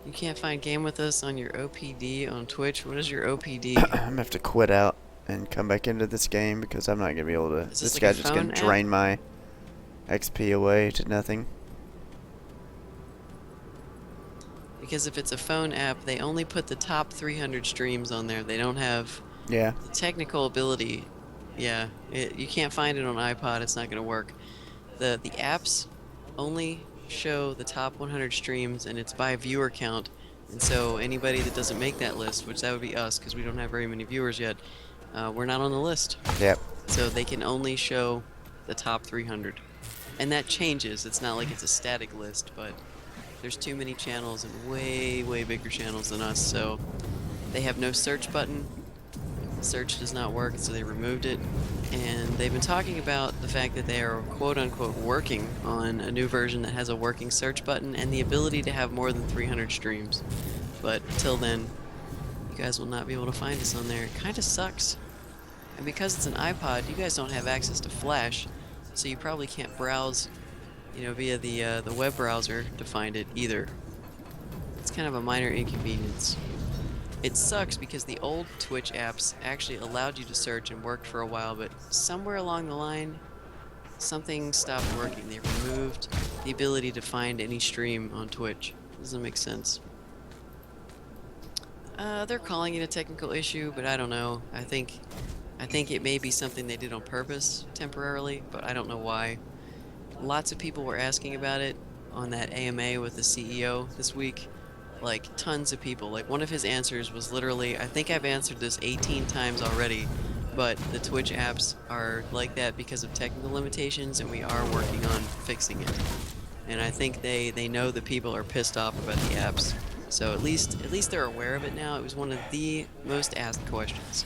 You can't find Game With Us on your OPD on Twitch? What is your OPD? I'm gonna have to quit out and come back into this game because I'm not gonna be able to. Is this This like a guy's just gonna phone app? drain my XP away to nothing. Because if it's a phone app, they only put the top 300 streams on there. They don't have Yeah. the technical ability. Yeah, you can't find it on iPod. It's not going to work. The apps only show the top 100 streams, and it's by viewer count. And so anybody that doesn't make that list, which that would be us, because we don't have very many viewers yet, we're not on the list. Yep. So they can only show the top 300. And that changes. It's not like it's a static list, but there's too many channels and way, way bigger channels than us, so they have no search button. Search does not work, so they removed it. And they've been talking about the fact that they are quote-unquote working on a new version that has a working search button and the ability to have more than 300 streams. But until then, you guys will not be able to find us on there. It kind of sucks. And because it's an iPod, you guys don't have access to Flash, so you probably can't browse, you know, via the web browser to find it either. It's kind of a minor inconvenience. It sucks because the old Twitch apps actually allowed you to search and worked for a while, but somewhere along the line, something stopped working. They removed the ability to find any stream on Twitch. Doesn't make sense. They're calling it a technical issue, but I don't know. I think it may be something they did on purpose temporarily, but I don't know why. Lots of people were asking about it on that AMA with the CEO this week. Like, tons of people. Like, one of his answers was literally, I think I've answered this 18 times already, but the Twitch apps are like that because of technical limitations, and we are working on fixing it. And I think they know that people are pissed off about the apps. So at least they're aware of it now. It was one of the most asked questions.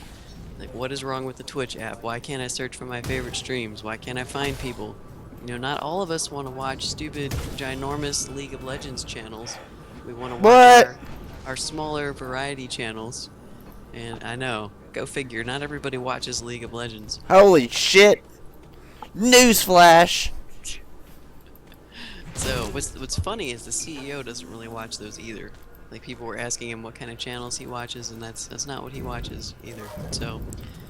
Like, what is wrong with the Twitch app? Why can't I search for my favorite streams? Why can't I find people? You know, not all of us want to watch stupid, ginormous League of Legends channels. We want to watch What? our smaller variety channels. And I know, go figure, not everybody watches League of Legends. Holy shit! Newsflash! So what's funny is the CEO doesn't really watch those either. Like, people were asking him what kind of channels he watches, and that's not what he watches either. So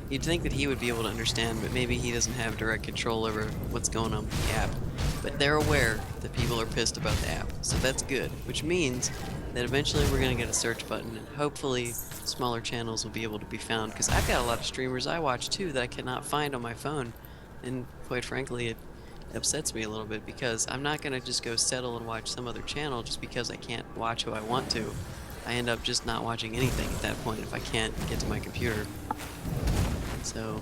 you'd think that he would be able to understand, but maybe he doesn't have direct control over what's going on with the app. But they're aware that people are pissed about the app, so that's good. Which means that eventually we're going to get a search button, and hopefully smaller channels will be able to be found. Because I've got a lot of streamers I watch too that I cannot find on my phone, and quite frankly, it upsets me a little bit because I'm not going to just go settle and watch some other channel just because I can't watch who I want to. I end up just not watching anything at that point if I can't get to my computer. So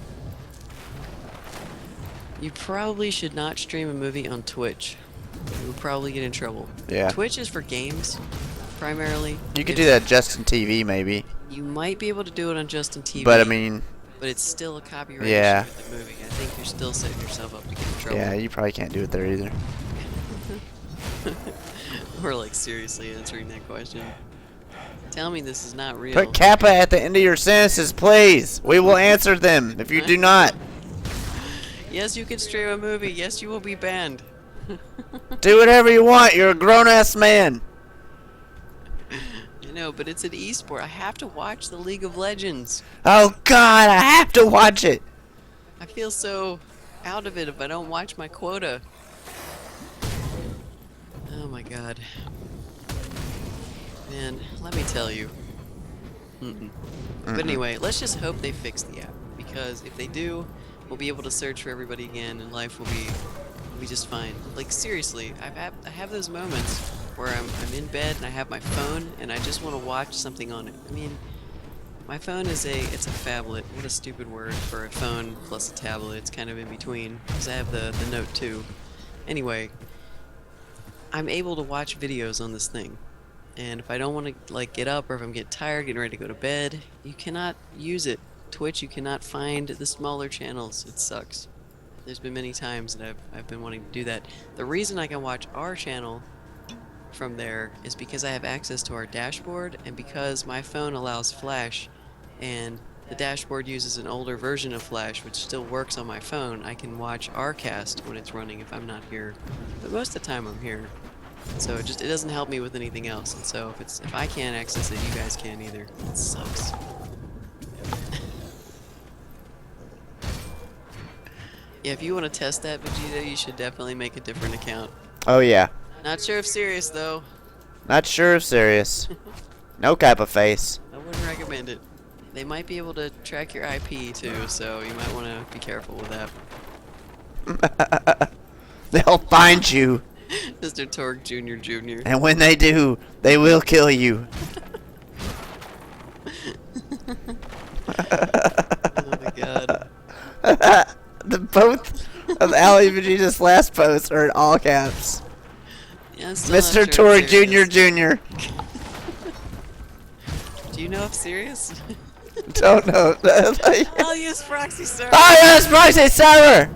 you probably should not stream a movie on Twitch. You would probably get in trouble. Yeah. Twitch is for games, primarily. You could do that just in TV, maybe. You might be able to do it on Justin TV. But I mean, but it's still a copyright yeah. issue with the movie. I think you're still setting yourself up to get in trouble. Yeah, you probably can't do it there either. We're like seriously answering that question. Tell me this is not real. Put Kappa at the end of your sentences, please. We will answer them if you do not. Yes, you can stream a movie. Yes, you will be banned. Do whatever you want. You're a grown-ass man. I know, but it's an esport. I have to watch the League of Legends. Oh, God, I have to watch it. I feel so out of it if I don't watch my quota. Oh my god. Man, let me tell you. But anyway, let's just hope they fix the app. Because if they do, we'll be able to search for everybody again and life will be just fine. Like, seriously, I have those moments where I'm in bed and I have my phone and I just want to watch something on it. I mean, my phone is it's a phablet. What a stupid word for a phone plus a tablet. It's kind of in between because I have the Note 2. Anyway, I'm able to watch videos on this thing. And if I don't want to like get up or if I'm getting tired, getting ready to go to bed, you cannot use it. Twitch, you cannot find the smaller channels. It sucks. There's been many times that I've been wanting to do that. The reason I can watch our channel from there is because I have access to our dashboard and because my phone allows Flash and the dashboard uses an older version of Flash which still works on my phone. I can watch our cast when it's running if I'm not here. But most of the time I'm here. So it doesn't help me with anything else. And so if I can't access it, you guys can't either. It sucks. Yeah, if you want to test that, Vegeta, you should definitely make a different account. Oh yeah. Not sure if serious though. Not sure if serious. No cap of face. I wouldn't recommend it. They might be able to track your IP too, so you might want to be careful with that. They'll find you. Mr. Torque Jr. And when they do, they will kill you. Oh my god. Both of Ali and Vegeta's last posts are in all caps. Yeah, I'm still not Mr. sure Tori if serious. Jr. Do you know if serious? Don't know. I'll use proxy server. Oh yes, proxy server!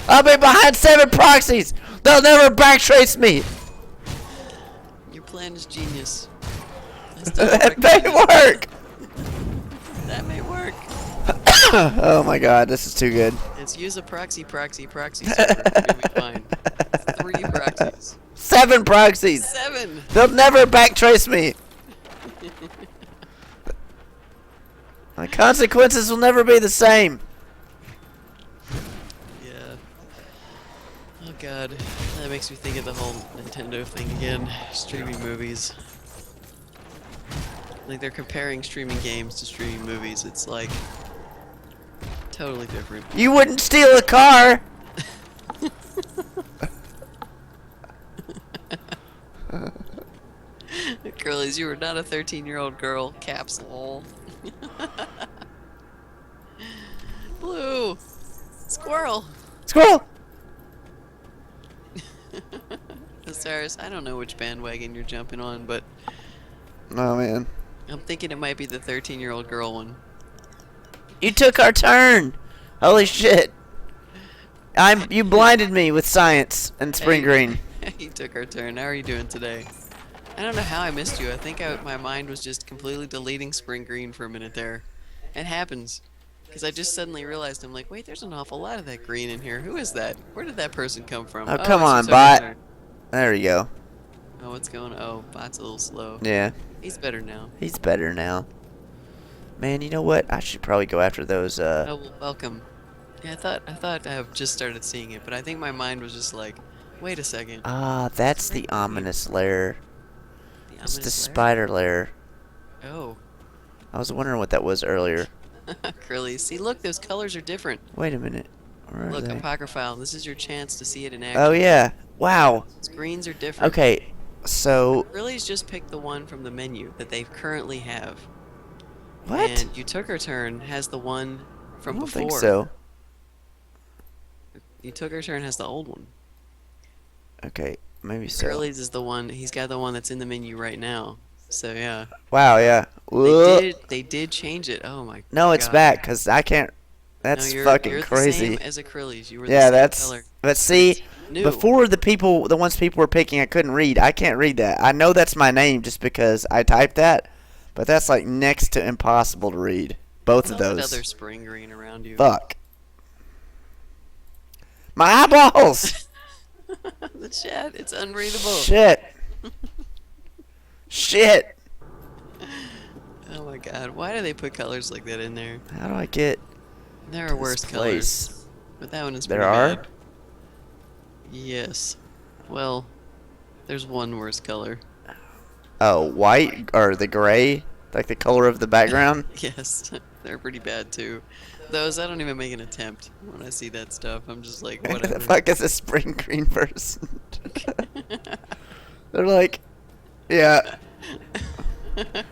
I'll be behind 7 proxies! They'll never backtrace me! Your plan is genius. I still don't That may recommend work! it. That may work. Oh my god, this is too good. Let's use a proxy server. You'll be fine. 3 proxies. 7 proxies! 7! They'll never backtrace me! My consequences will never be the same. Yeah. Oh god. That makes me think of the whole Nintendo thing again. Streaming movies. Like they're comparing streaming games to streaming movies. It's like totally different. You wouldn't steal a car! Curly's, you were not a 13-year-old girl. Caps lol. Blue! Squirrel! Squirrel! Cyrus, I don't know which bandwagon you're jumping on, but Oh man. I'm thinking it might be the 13-year-old girl one. You took our turn! Holy shit. You blinded me with science and spring green. You took our turn. How are you doing today? I don't know how I missed you. I think my mind was just completely deleting spring green for a minute there. It happens. Because I just suddenly realized, I'm like, wait, there's an awful lot of that green in here. Who is that? Where did that person come from? Oh, come it's on, just bot. over there. There you go. Oh, what's going on? Oh, bot's a little slow. Yeah. He's better now. He's better now. Man, you know what? I should probably go after those, Oh, well, welcome. Yeah, I thought I have just started seeing it, but I think my mind was just like, wait a second. Ah, that's the ominous lair. The It's the ominous lair? spider lair. Oh. I was wondering what that was earlier. Curly. See, look, those colors are different. Wait a minute. Where are Look, they? Apocryphile, this is your chance to see it in action. Oh, yeah. Wow. Screens are different. Okay, so... Curly's just picked the one from the menu that they currently have. What? And You Took Her Turn has the one I from don't before. think so. You Took Her Turn has the old one. Okay, maybe so. Curly's is the one, he's got the one that's in the menu right now. So, yeah. Wow, yeah. Whoa. They did change it. Oh, my No, it's God. back, because I can't... That's No, fucking you're crazy. The same as a Curly's. You were Yeah, the same that's... color. But see, New. before the ones people were picking, I couldn't read. I can't read that. I know that's my name just because I typed that, but that's like next to impossible to read. Both of There's those. another spring green around you. Fuck. My eyeballs! The chat, it's unreadable. Shit. Shit. Oh my god, why do they put colors like that in there? How do I get There to are worse this colors. place? But that one is There pretty are? bad. Yes. Well, there's one worse color. Oh, white or the gray? Like the color of the background? Yes, they're pretty bad too. Those, I don't even make an attempt when I see that stuff. I'm just like, Who whatever. the fuck is a spring green person? They're like, yeah.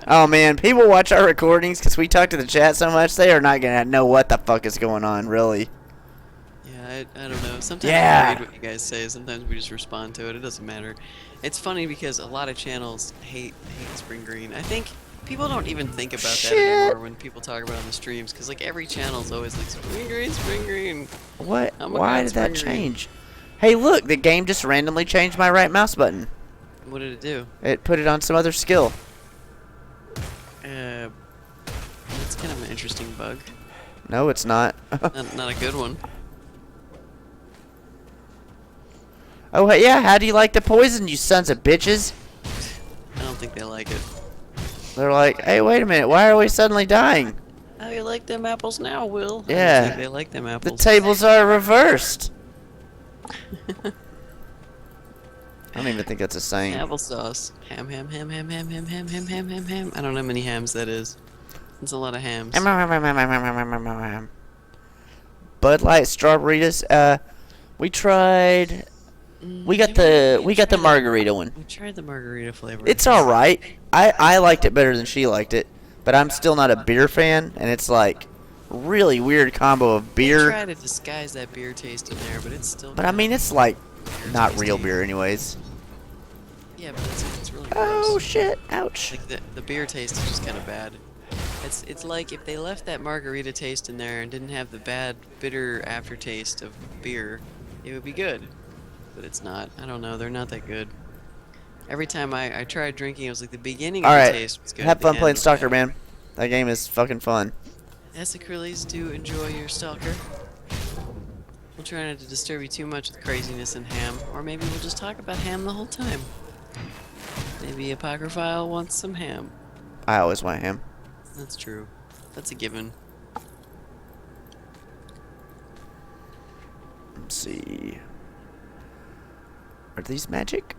Oh man, people watch our recordings because we talk to the chat so much. They are not gonna know what the fuck is going on, really. Yeah, I don't know. Sometimes Yeah. I read what you guys say. Sometimes we just respond to it. It doesn't matter. It's funny because a lot of channels hate spring green. I think people don't even think about Shit. that anymore when people talk about it on the streams. Because like every channel's always like spring green, spring green. What? Oh my Why God, did that spring green. change? Hey, look, the game just randomly changed my right mouse button. What did it do? It put it on some other skill. It's kind of an interesting bug. No, it's not. Not a good one. Oh, hey, yeah, how do you like the poison, you sons of bitches? I don't think they like it. They're like, hey, wait a minute, why are we suddenly dying? How you like them apples now, Will? I don't think Yeah, they like them the apples. tables are reversed. I don't even think that's a saying. Applesauce. Ham, ham, ham, ham, ham, ham, ham, ham, ham, ham, ham. I don't know how many hams that is. It's a lot of hams. Bud Light Strawberries. We tried. We got the margarita one. We tried the margarita flavor. It's all right. I liked it better than she liked it, but I'm still not a beer fan, and it's like really weird combo of They beer. try to disguise that beer taste in there, but it's still. But I mean, it's like not real beer, anyways. Yeah, but it's really Oh gross. shit! Ouch. Like the beer taste is just kind of bad. It's like if they left that margarita taste in there and didn't have the bad bitter aftertaste of beer, it would be good. But it's not. I don't know. They're not that good. Every time I tried drinking, it was like the beginning of All the right, taste was good. have the fun end playing was Stalker, bad. man. That game is fucking fun. Acryles, do enjoy your Stalker. We'll try not to disturb you too much with craziness and ham, or maybe we'll just talk about ham the whole time. Maybe Apocryphile wants some ham. I always want him. That's true. That's a given. Let's see. Are these magic?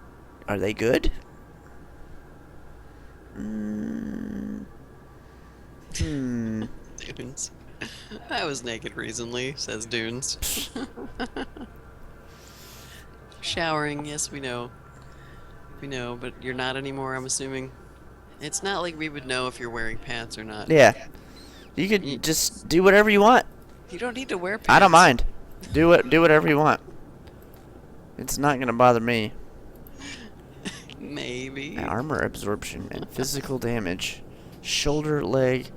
Are they good? Dunes. I was naked recently, says Dunes. Showering, yes, we know. We know, but you're not anymore, I'm assuming. It's not like we would know if you're wearing pants or not. Yeah. You could just do whatever you want. You don't need to wear pants. I don't mind. Do whatever you want. It's not gonna bother me. Maybe. Armor absorption and physical damage. Shoulder, leg,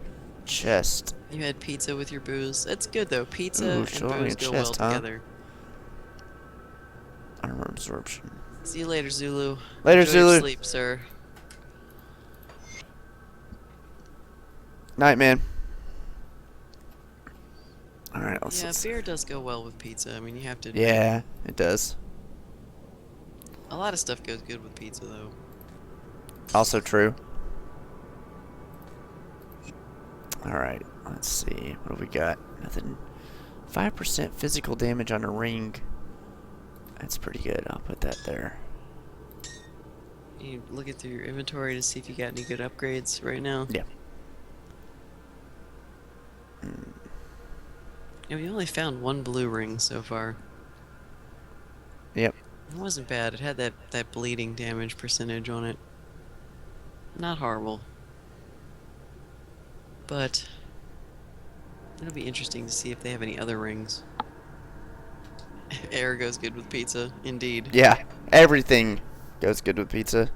chest. You had pizza with your booze. That's good though. Pizza Ooh, and shoulder booze and go well chest, huh? together. Armor absorption. See you later, Zulu. Later, Enjoy your Zulu. sleep, sir. Night, man. Alright, let's Yeah, see. beer does go well with pizza. I mean, you have to. Yeah, it does. A lot of stuff goes good with pizza, though. Also true. Alright, let's see. What do we got? Nothing. 5% physical damage on a ring. That's pretty good. I'll put that there. You looking through your inventory to see if you got any good upgrades right now. Yeah. Yeah, we only found one blue ring so far. Yep. It wasn't bad. It had that bleeding damage percentage on it. Not horrible. But it'll be interesting to see if they have any other rings. Air goes good with pizza, indeed. Yeah. Everything goes good with pizza.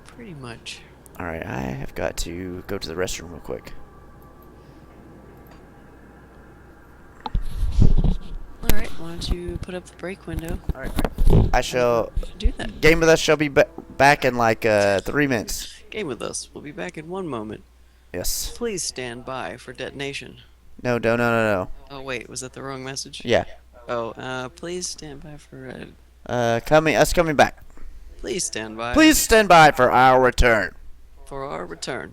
Pretty much. Alright, I have got to go to the restroom real quick. Alright, why don't you put up the break window? Alright. I shall... Do that. Game with us shall be back in like 3 minutes. Game with us. We'll be back in one moment. Yes. Please stand by for detonation. No, no. Oh wait, was that the wrong message? Yeah. Oh, please stand by for Coming back. please stand by Please stand by for our return. for our return.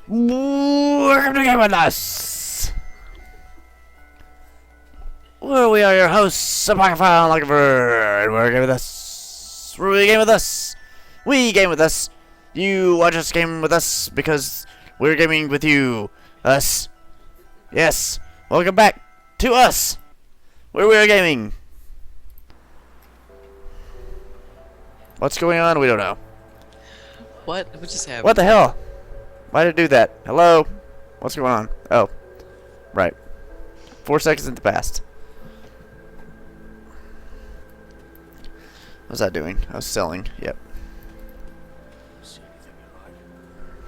Welcome to Game With Us! Well, we are your hosts, Apocryphile and Lochiver, and we're Game With Us. We game with us. We game with us. You watch us game with us because we're gaming with you. Us. Yes. Welcome back to us, where we are gaming. What's going on? We don't know. What just happened? What the hell? Why did it do that? Hello? What's going on? Oh. Right. 4 seconds into the past. What was I doing? I was selling. Yep.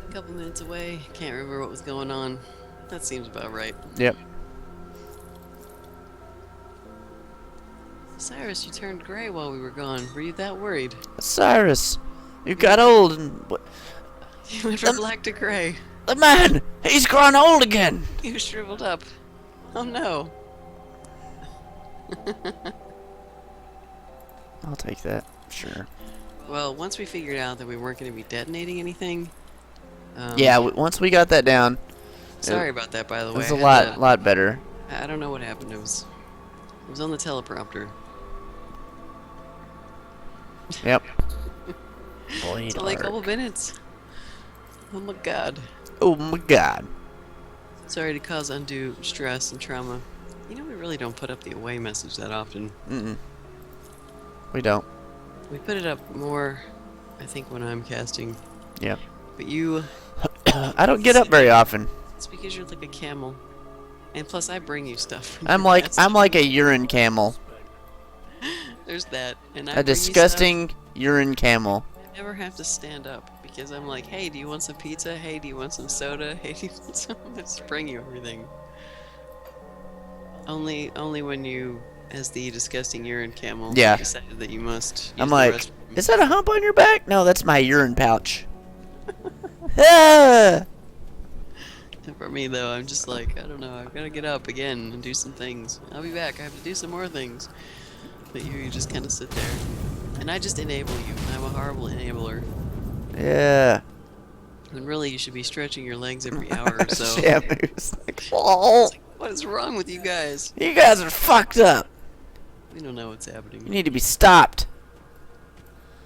A couple minutes away. Can't remember what was going on. That seems about right. Yep. Cyrus, you turned gray while we were gone. Were you that worried? Cyrus, you got old and... You went from black to gray. The man! He's grown old again! You shriveled up. Oh no. I'll take that. Sure. Well, once we figured out that we weren't going to be detonating anything... yeah, once we got that down... Sorry about that, by the way. It's a lot better. I don't know what happened. It was on the teleprompter. Yep. It's only a couple minutes. Oh my god. Oh my god. Sorry to cause undue stress and trauma. You know, we really don't put up the away message that often. Mm-mm. We don't. We put it up more, I think, when I'm casting. Yep. But you... I don't get up very often. It's because you're like a camel. And plus, I bring you stuff. I'm like a urine camel. There's that. And I A bring you disgusting urine camel. stuff. I never have to stand up. Because I'm like, hey, do you want some pizza? Hey, do you want some soda? Hey, do you want some... I just bring you everything. Only when you, as the disgusting urine camel, Yeah. decided that you must use I'm the like, restroom. is that a hump on your back? No, that's my urine pouch. Ah! And for me, though, I'm just like, I don't know, I've got to get up again and do some things. I'll be back. I have to do some more things. But you just kind of sit there. And I just enable you. I'm a horrible enabler. Yeah. When really you should be stretching your legs every hour or so. Shamu's like, oh, It's like, what is wrong with you guys? you guys are fucked up. We don't know what's happening. You need to be stopped.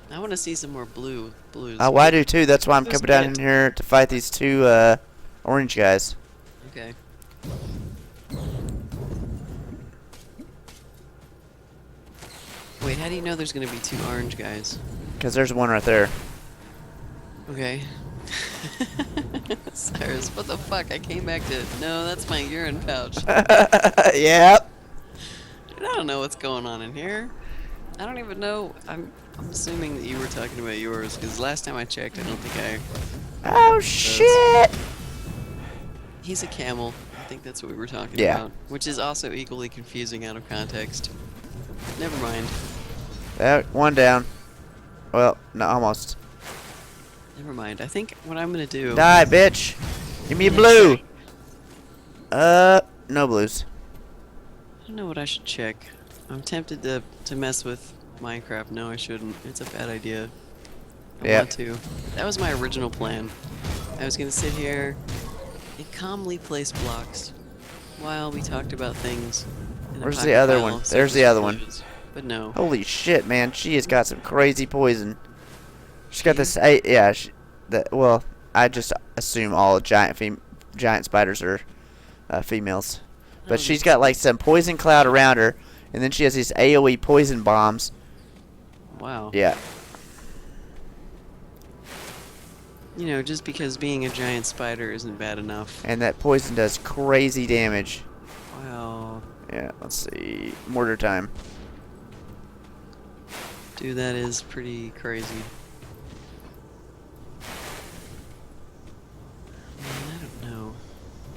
I want to see some more blues. Oh, I do too. That's why I'm Blue's coming down in good. here to fight these two orange guys. Okay. Wait, how do you know there's going to be 2 orange guys? Because there's one right there. Okay. Cyrus, what the fuck? I came back to... No, that's my urine pouch. Yep. Dude, I don't know what's going on in here. I don't even know. I'm assuming that you were talking about yours, because last time I checked, I don't think Oh, shit. He's a camel. I think that's what we were talking Yeah. about. Which is also equally confusing out of context. Never mind. One down. Well, no, almost. Never mind. I think what I'm gonna do... Die, bitch. Give me a blue. No blues. I don't know what I should check. I'm tempted to mess with Minecraft. No, I shouldn't. It's a bad idea. I Yeah. want to. That was my original plan. I was gonna sit here and calmly place blocks while we talked about things. in Where's the other Apocryphile one? There's the other one. surface. But no. Holy shit, man. She has got some crazy poison. She's got this... yeah, well, I just assume all giant spiders are females. But she's got like some poison cloud around her, and then she has these AoE poison bombs. Wow. Yeah. You know, just because being a giant spider isn't bad enough. And that poison does crazy damage. Wow. Yeah, let's see. Mortar time. Dude, that is pretty crazy. Man, I don't know.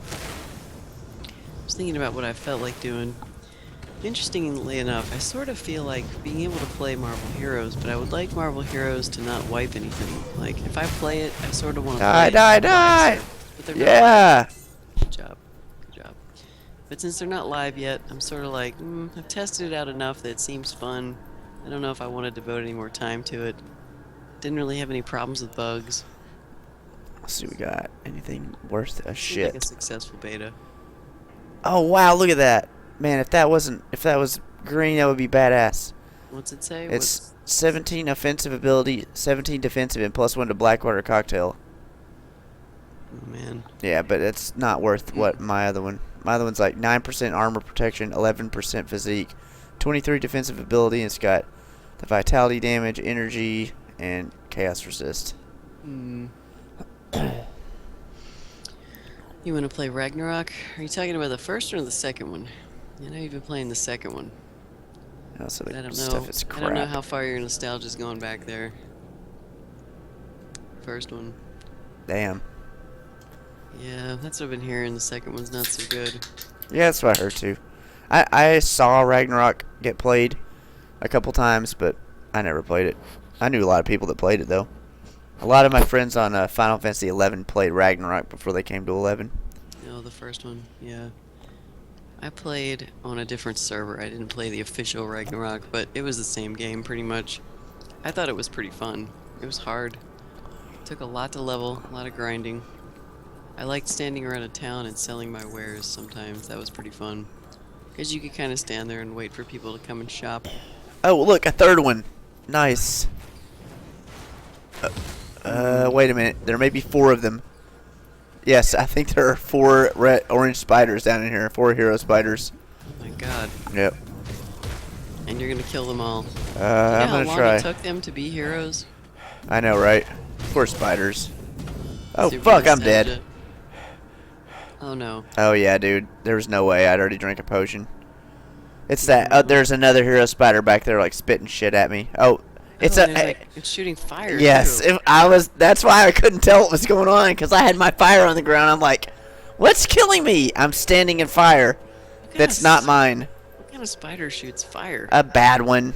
I was thinking about what I felt like doing. Interestingly enough, I sort of feel like being able to play Marvel Heroes, but I would like Marvel Heroes to not wipe anything. Like, if I play it, I sort of want to play Die, it. die! But they're not Yeah! live. Good job. Good job. But since they're not live yet, I'm sort of like, I've tested it out enough that it seems fun. I don't know if I want to devote any more time to it. Didn't really have any problems with bugs. Let's see what we got. Anything worth a Seems like shit? a successful beta. Oh wow, look at that. Man, if that was green, that would be badass. What's it say? It's 17 offensive ability, 17 defensive, and +1 to Blackwater Cocktail. Oh man. Yeah, but it's not worth what my other one. My other one's like 9% armor protection, 11% physique, 23 defensive ability, and it's got the vitality damage, energy, and chaos resist. Hmm. You want to play Ragnarok? Are you talking about the first or the second one? I know you've been playing the second one. Also, I the don't know. stuff is I don't know crap. how far your nostalgia's going back there. First one. Damn. Yeah, that's what I've been hearing. The second one's not so good. Yeah, that's what I heard too. I saw Ragnarok get played a couple times, but I never played it. I knew a lot of people that played it though. A lot of my friends on Final Fantasy 11 played Ragnarok before they came to 11. Oh, the first one, yeah. I played on a different server. I didn't play the official Ragnarok, but it was the same game pretty much. I thought it was pretty fun. It was hard. Took a lot to level, a lot of grinding. I liked standing around a town and selling my wares sometimes. That was pretty fun. Because you could kind of stand there and wait for people to come and shop. Oh, look, a third one. Nice. Wait a minute. There may be 4 of them. Yes, I think there are 4 orange spiders down in here. 4 hero spiders. Oh my god. Yep. And you're gonna kill them all. I'm You know how gonna long try. it took them to be heroes? I know, right? 4 spiders. Oh, Super fuck, I'm nostalgia. dead. Oh no. Oh, yeah, dude. There was no way. I'd already drank a potion. It's that. There's another hero spider back there, like, spitting shit at me. Oh, it's and it's shooting fire. yes, too. that's why I couldn't tell what was going on, because I had my fire on the ground. I'm like, what's killing me? I'm standing in fire. What kind That's of not mine. What kind of spider shoots fire? A bad one.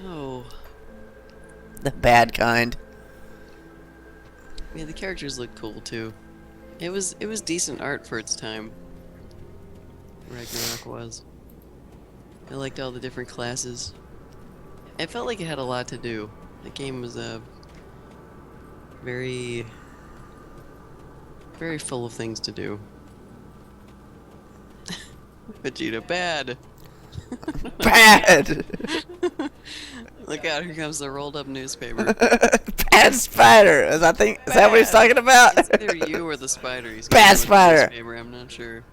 Oh. The bad kind. Yeah, the characters look cool too. It was decent art for its time. Ragnarok was. I liked all the different classes. It felt like it had a lot to do. The game was very full of things to do. Vegeta, bad. Bad. Look out! Here comes the rolled up newspaper. Bad spider. Is that what he's talking about? It's either you or the spider. He's Bad going with the spider. newspaper, I'm not sure.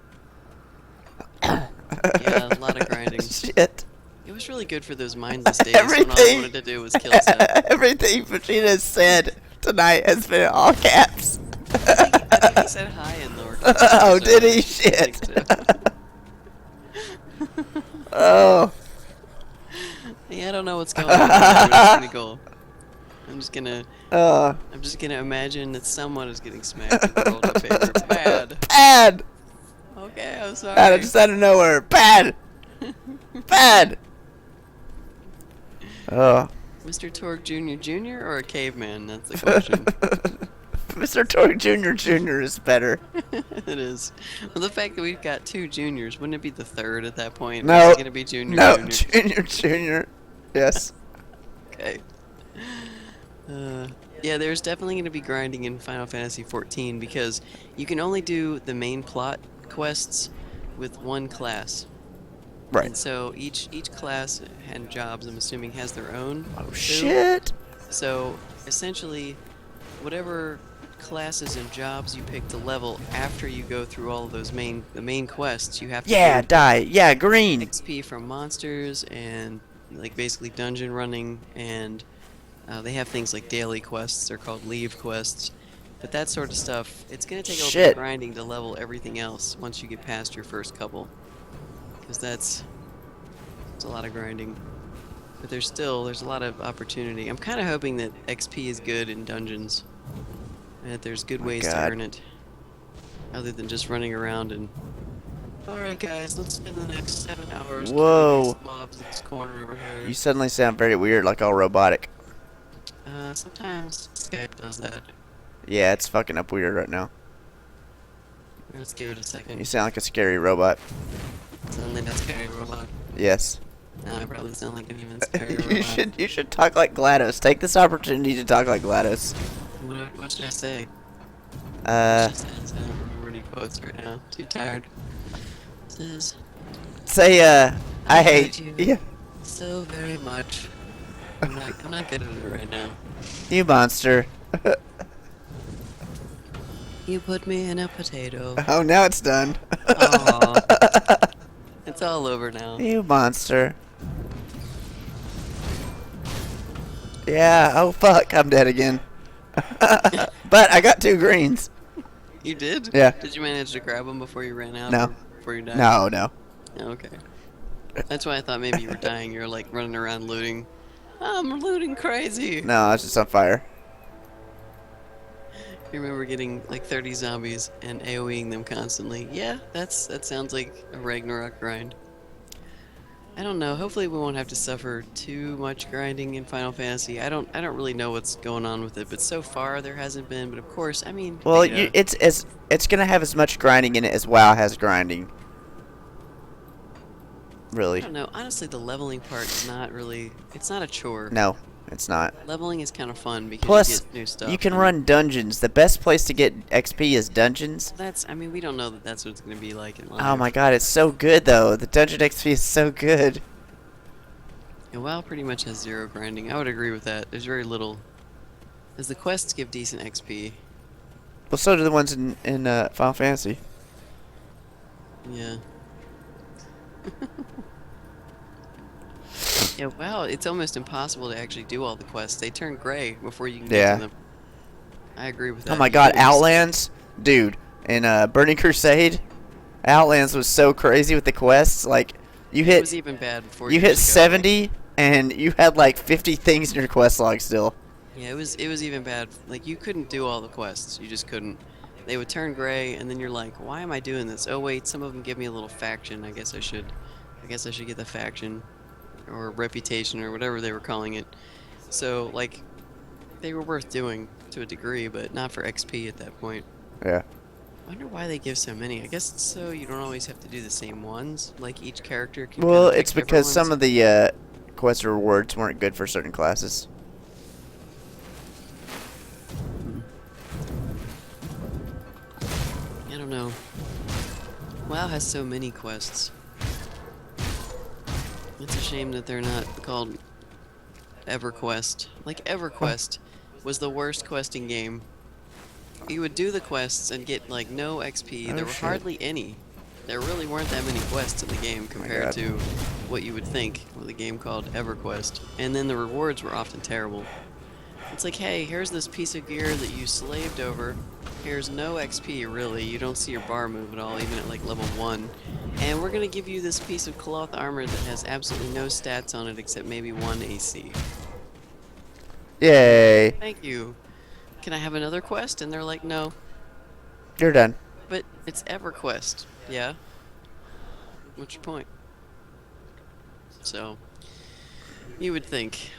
Yeah, a lot of grinding. Shit. It was really good for those mindless days when all I Everything. wanted to do was kill stuff. Everything Vegeta said tonight has been in all caps. I think he said hi in lower case. Oh, so did he? I think Shit. so. Oh. Yeah, I don't know what's going on. But it's pretty cool. I'm just gonna imagine that someone is getting smacked with the rolled up paper. Bad. Bad. Okay, I'm sorry. Bad. Just out of nowhere. Bad. Bad. Oh. Mr. Torg Jr. Jr. or a caveman? That's the question. Mr. Torg Jr. is better. It is. Well, the fact that we've got 2 juniors, wouldn't it be the third at that point? No. It's gonna be Junior No, Junior. Junior. Yes. Okay. Yeah, there's definitely going to be grinding in Final Fantasy XIV because you can only do the main plot quests with one class. Right. And so each class and jobs, I'm assuming, has their own. Oh too. shit. So essentially, whatever classes and jobs you pick to level after you go through all of those the main quests, you have to Yeah, do die. Yeah, green. XP from monsters and like basically dungeon running, and they have things like daily quests. They're called leave quests. But that sort of stuff, it's going to take a little bit of grinding to level everything else once you get past your first couple. Because it's a lot of grinding. But there's a lot of opportunity. I'm kind of hoping that XP is good in dungeons. And that there's good ways to earn it. Other than just running around and... Alright guys, let's spend the next 7 hours Whoa. mobs in this corner over here. You suddenly sound very weird, like all robotic. Sometimes Skype does that. Yeah, it's fucking up weird right now. Let's give it a second. You sound like a scary robot. Suddenly that's scary robot. Yes. No, I probably sound like an even scary robot. you should talk like GLaDOS. Take this opportunity to talk like GLaDOS. What should I say? Just as I don't remember any quotes right now. Too tired. It says, Say, I hate hate you you. so very much. I'm not good at it right now. You monster. You put me in a potato. Oh, now it's done. Aw. It's all over now. You monster. Yeah, oh fuck, I'm dead again. But I got 2 greens. You did? Yeah. Did you manage to grab them before you ran out? No. Or before you died? No, no. Oh, okay. That's why I thought maybe you were dying. You were like running around looting. I'm looting crazy. No, I was just on fire. You remember getting like 30 zombies and AoEing them constantly. Yeah, that sounds like a Ragnarok grind. I don't know. Hopefully we won't have to suffer too much grinding in Final Fantasy. I don't really know what's going on with it, but so far there hasn't been. But of course, I mean, Well, beta. it's gonna have as much grinding in it as WoW has grinding. I Really? don't know. Honestly, the leveling part is not really. It's not a chore. No, it's not. Leveling is kind of fun because Plus, you get new stuff. you can and run dungeons. The best place to get XP is dungeons. That's. I mean, we don't know that that's what it's gonna be like in life. Oh my god, it's so good though. The dungeon XP is so good. And WoW pretty much has 0 grinding. I would agree with that. There's very little. As the quests give decent XP. Well, so do the ones in Final Fantasy. Yeah. Yeah, wow, it's almost impossible to actually do all the quests. They turn gray before you can get Yeah. to them. I agree with that. Oh my You god, can't just- Outlands, dude, in Burning Crusade, Outlands was so crazy with the quests. Like, you It hit was even bad before you years hit ago. 70, and you had like 50 things in your quest log still. Yeah, it was even bad. Like you couldn't do all the quests. You just couldn't. They would turn gray, and then you're like, why am I doing this? Oh wait, some of them give me a little faction. I guess I should get the faction, or reputation, or whatever they were calling it. So like, they were worth doing to a degree, but not for XP at that point. Yeah. I wonder why they give so many. I guess it's so you don't always have to do the same ones. Like each character can. Well, kinda pick it's different because some ones. of the quest rewards weren't good for certain classes. I don't know. WoW has so many quests. It's a shame that they're not called EverQuest. Like EverQuest was the worst questing game. You would do the quests and get like no XP. Oh, There were shit. hardly any. There really weren't that many quests in the game compared God. to what you would think with a game called EverQuest. And then the rewards were often terrible. It's like, hey, here's this piece of gear that you slaved over. Here's no XP, really. You don't see your bar move at all, even at like level 1. And we're gonna give you this piece of cloth armor that has absolutely no stats on it except maybe 1 AC. Yay! Thank you. Can I have another quest? And they're like, no. You're done. But it's EverQuest. Yeah? What's your point? So, you would think.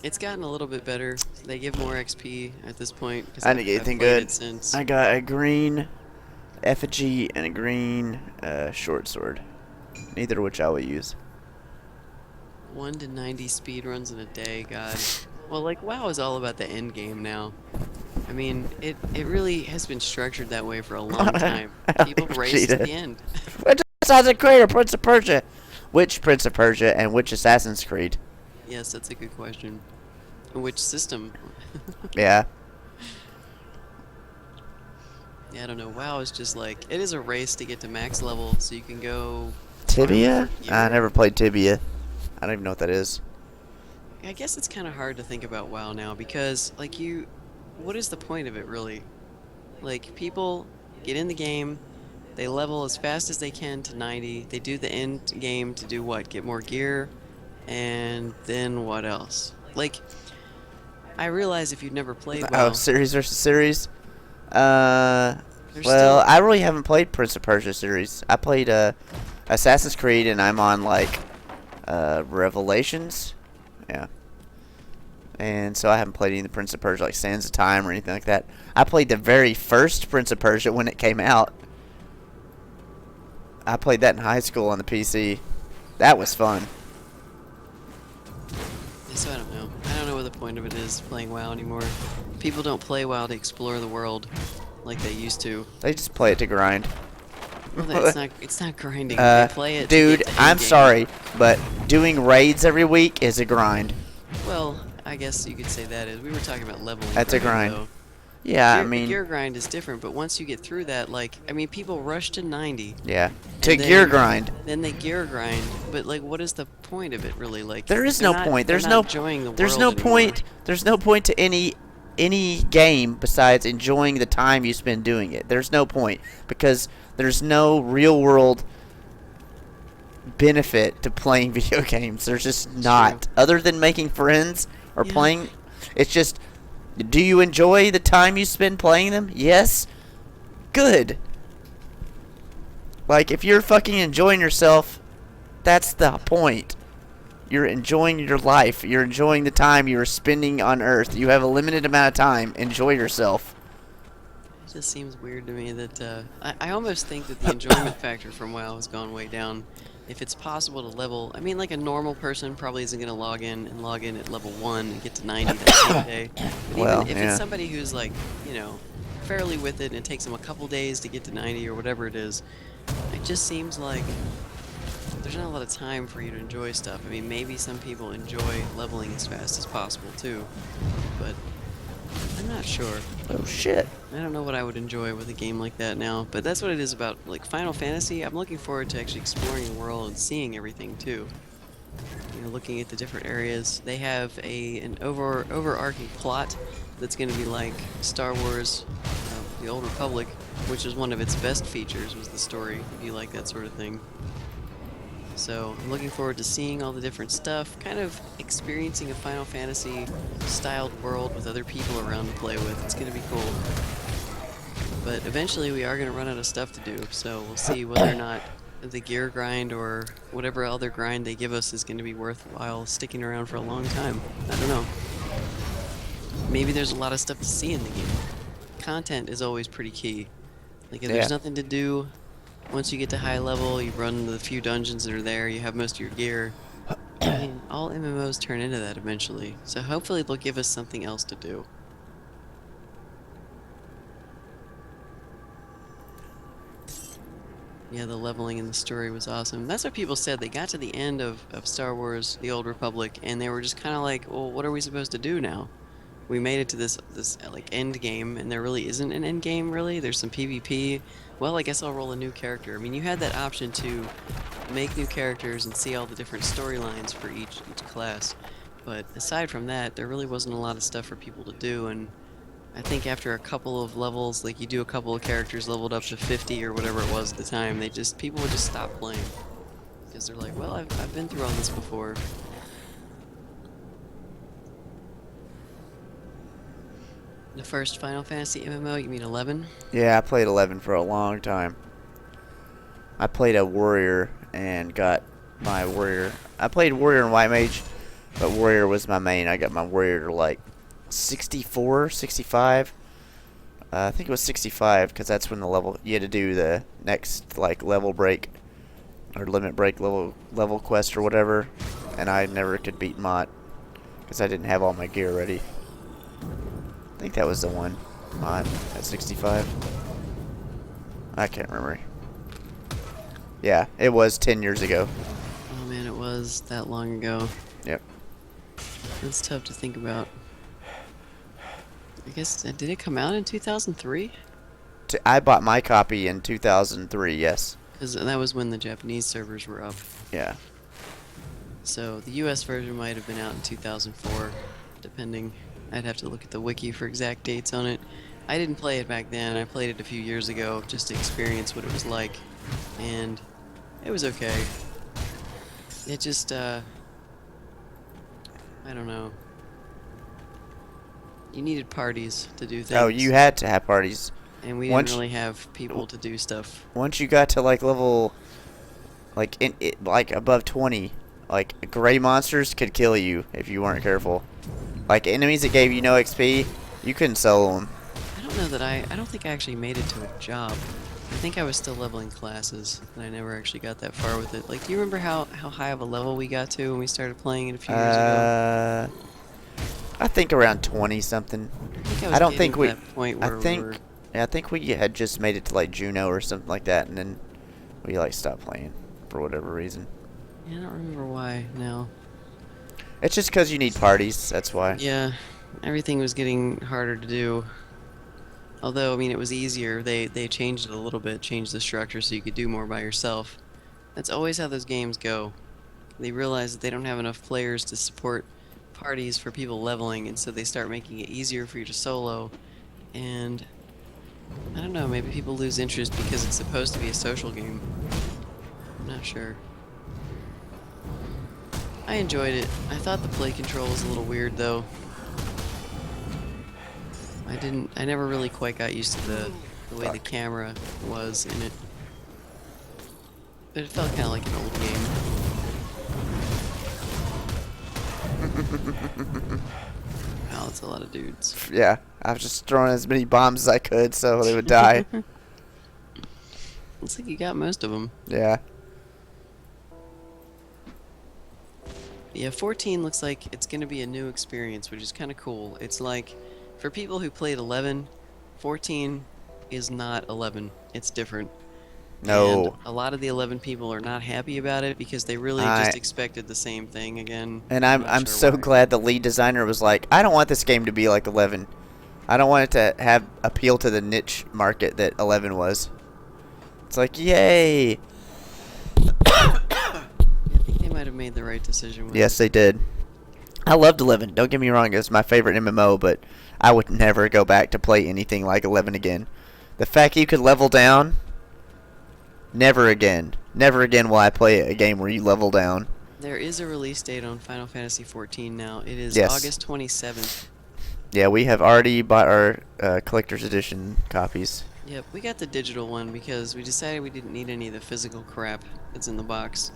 It's gotten a little bit better. They give more XP at this point. 'Cause I didn't get I've anything played good. it since. I got a green effigy and a green short sword. Neither of which I will use. 1 to 90 speed runs in a day, God. Well, like, WoW is all about the end game now. I mean, it really has been structured that way for a long time. People race to the end. Which Assassin's Creed or Prince of Persia? Which Prince of Persia and which Assassin's Creed? Yes, that's a good question. Which system? Yeah. Yeah, I don't know. WoW is just like, it is a race to get to max level so you can go... Tibia? farm for I gear. never played Tibia. I don't even know what that is. I guess it's kind of hard to think about WoW now because, like, what is the point of it really? Like, people get in the game, they level as fast as they can to 90, they do the end game to do what? Get more gear, and then what else? Like, I realize if you've never played WoW, Oh, series versus series? there's Well, still- I really haven't played Prince of Persia series. I played Assassin's Creed, and I'm on like Revelations. Yeah. And so I haven't played any of the Prince of Persia, like Sands of Time or anything like that. I played the very first Prince of Persia when it came out. I played that in high school on the PC. That was fun. So I don't know. I don't know what the point of it is playing WoW anymore. People don't play WoW to explore the world. like they used to. They just play it to grind. Well, it's not grinding. They play it dude, to get to I'm endgame. sorry, but doing raids every week is a grind. Well, I guess you could say that is. We were talking about leveling. That's a grind. Though. Yeah, Gear, I mean, gear grind is different, but once you get through that, like, I mean, people rush to 90. yeah, and to then- gear grind. Then they gear grind, but like, what is the point of it really? Like, There is they're no not- point. they're There's not no enjoying the There's world no point. anymore. There's no point to any game besides enjoying the time you spend doing it. There's no point because there's no real world benefit to playing video games. There's just not. Other than making friends or Yeah. playing, it's just, do you enjoy the time you spend playing them? Yes. Good. Like, if you're fucking enjoying yourself, that's the point. You're enjoying your life. You're enjoying the time you're spending on Earth. You have a limited amount of time. Enjoy yourself. It just seems weird to me that I almost think that the enjoyment factor from WoW has gone way down. If it's possible to level, I mean, like a normal person probably isn't gonna log in at level 1 and get to 90 that same day. But Well, even if yeah. it's somebody who's like, you know, fairly with it and it takes them a couple days to get to 90 or whatever it is, it just seems like there's not a lot of time for you to enjoy stuff. I mean, maybe some people enjoy leveling as fast as possible too, but I'm not sure. Oh, shit. I don't know what I would enjoy with a game like that now, but that's what it is about, like, Final Fantasy. I'm looking forward to actually exploring the world and seeing everything too. You know, looking at the different areas. They have an overarching plot that's going to be like Star Wars, The Old Republic, which is one of its best features, was the story, if you like that sort of thing. So I'm looking forward to seeing all the different stuff, kind of experiencing a Final Fantasy styled world with other people around to play with. It's going to be cool. But eventually we are going to run out of stuff to do, so we'll see whether or not the gear grind or whatever other grind they give us is going to be worthwhile sticking around for a long time. I don't know. Maybe there's a lot of stuff to see in the game. Content is always pretty key. Like, if Yeah. there's nothing to do, once you get to high level, you run the few dungeons that are there, you have most of your gear. I mean, all MMOs turn into that eventually. So hopefully they'll give us something else to do. Yeah, the leveling in the story was awesome. That's what people said. They got to the end of Star Wars: The Old Republic, and they were just kind of like, well, what are we supposed to do now? We made it to this like end game, and there really isn't an end game, really. There's some PvP. Well, I guess I'll roll a new character. I mean, you had that option to make new characters and see all the different storylines for each class. But aside from that, there really wasn't a lot of stuff for people to do, and I think after a couple of levels, like you do a couple of characters leveled up to 50 or whatever it was at the time, people would just stop playing. Because they're like, well, I've been through all this before. The first Final Fantasy MMO, you mean 11? Yeah, I played 11 for a long time. I played a warrior and got my warrior. I played warrior and white mage, but warrior was my main. I got my warrior to like 64, 65. I think it was 65 because that's when the level you had to do the next like level break or limit break level quest or whatever, and I never could beat Mott because I didn't have all my gear ready. I think that was the one. Mott at 65. I can't remember. Yeah, it was 10 years ago. Oh man, it was that long ago. Yep. That's tough to think about. I guess, did it come out in 2003? I bought my copy in 2003, yes. Because that was when the Japanese servers were up. Yeah. So the US version might have been out in 2004, depending. I'd have to look at the wiki for exact dates on it. I didn't play it back then. I played it a few years ago just to experience what it was like. And it was okay. It just, I don't know. You needed parties to do things. Oh, you had to have parties. And we once- didn't really have people to do stuff. Once you got to like level, like like above 20, like gray monsters could kill you if you weren't careful. Like enemies that gave you no XP, you couldn't solo them. I don't know that I don't think I actually made it to a job. I think I was still leveling classes, and I never actually got that far with it. Like, do you remember how high of a level we got to when we started playing it a few years ago? I think around 20 something. I think I was I don't getting think to we. that point I where think we were Yeah, I think we had just made it to like Juneau or something like that, and then we like stopped playing for whatever reason. Yeah, I don't remember why now. It's just because you need parties. That's why. Yeah, everything was getting harder to do. Although, I mean, it was easier. They changed it a little bit, changed the structure so you could do more by yourself. That's always how those games go. They realize that they don't have enough players to support parties for people leveling, and so they start making it easier for you to solo. And I don't know, maybe people lose interest because it's supposed to be a social game. I'm not sure. I enjoyed it. I thought the play control was a little weird though. I never really quite got used to the way the camera was in it. But it felt kind of like an old game. Wow, that's a lot of dudes. Yeah, I was just throwing as many bombs as I could so they would die. Looks like you got most of them. Yeah. Yeah, 14 looks like it's going to be a new experience, which is kind of cool. It's like, for people who played 11, 14 is not 11. It's different. No. And a lot of the 11 people are not happy about it because they really just expected the same thing again. And I'm not sure so why. glad the lead designer was like, I don't want this game to be like 11. I don't want it to have appeal to the niche market that 11 was. It's like, yay. I think they might have made the right decision with Yes, it. they did. I loved 11. Don't get me wrong, it was my favorite MMO, but I would never go back to play anything like 11 again. The fact you could level down, never again. Never again will I play a game where you level down. There is a release date on Final Fantasy 14 now. It is Yes. August 27th. Yeah, we have already bought our collector's edition copies. Yep, we got the digital one because we decided we didn't need any of the physical crap that's in the box.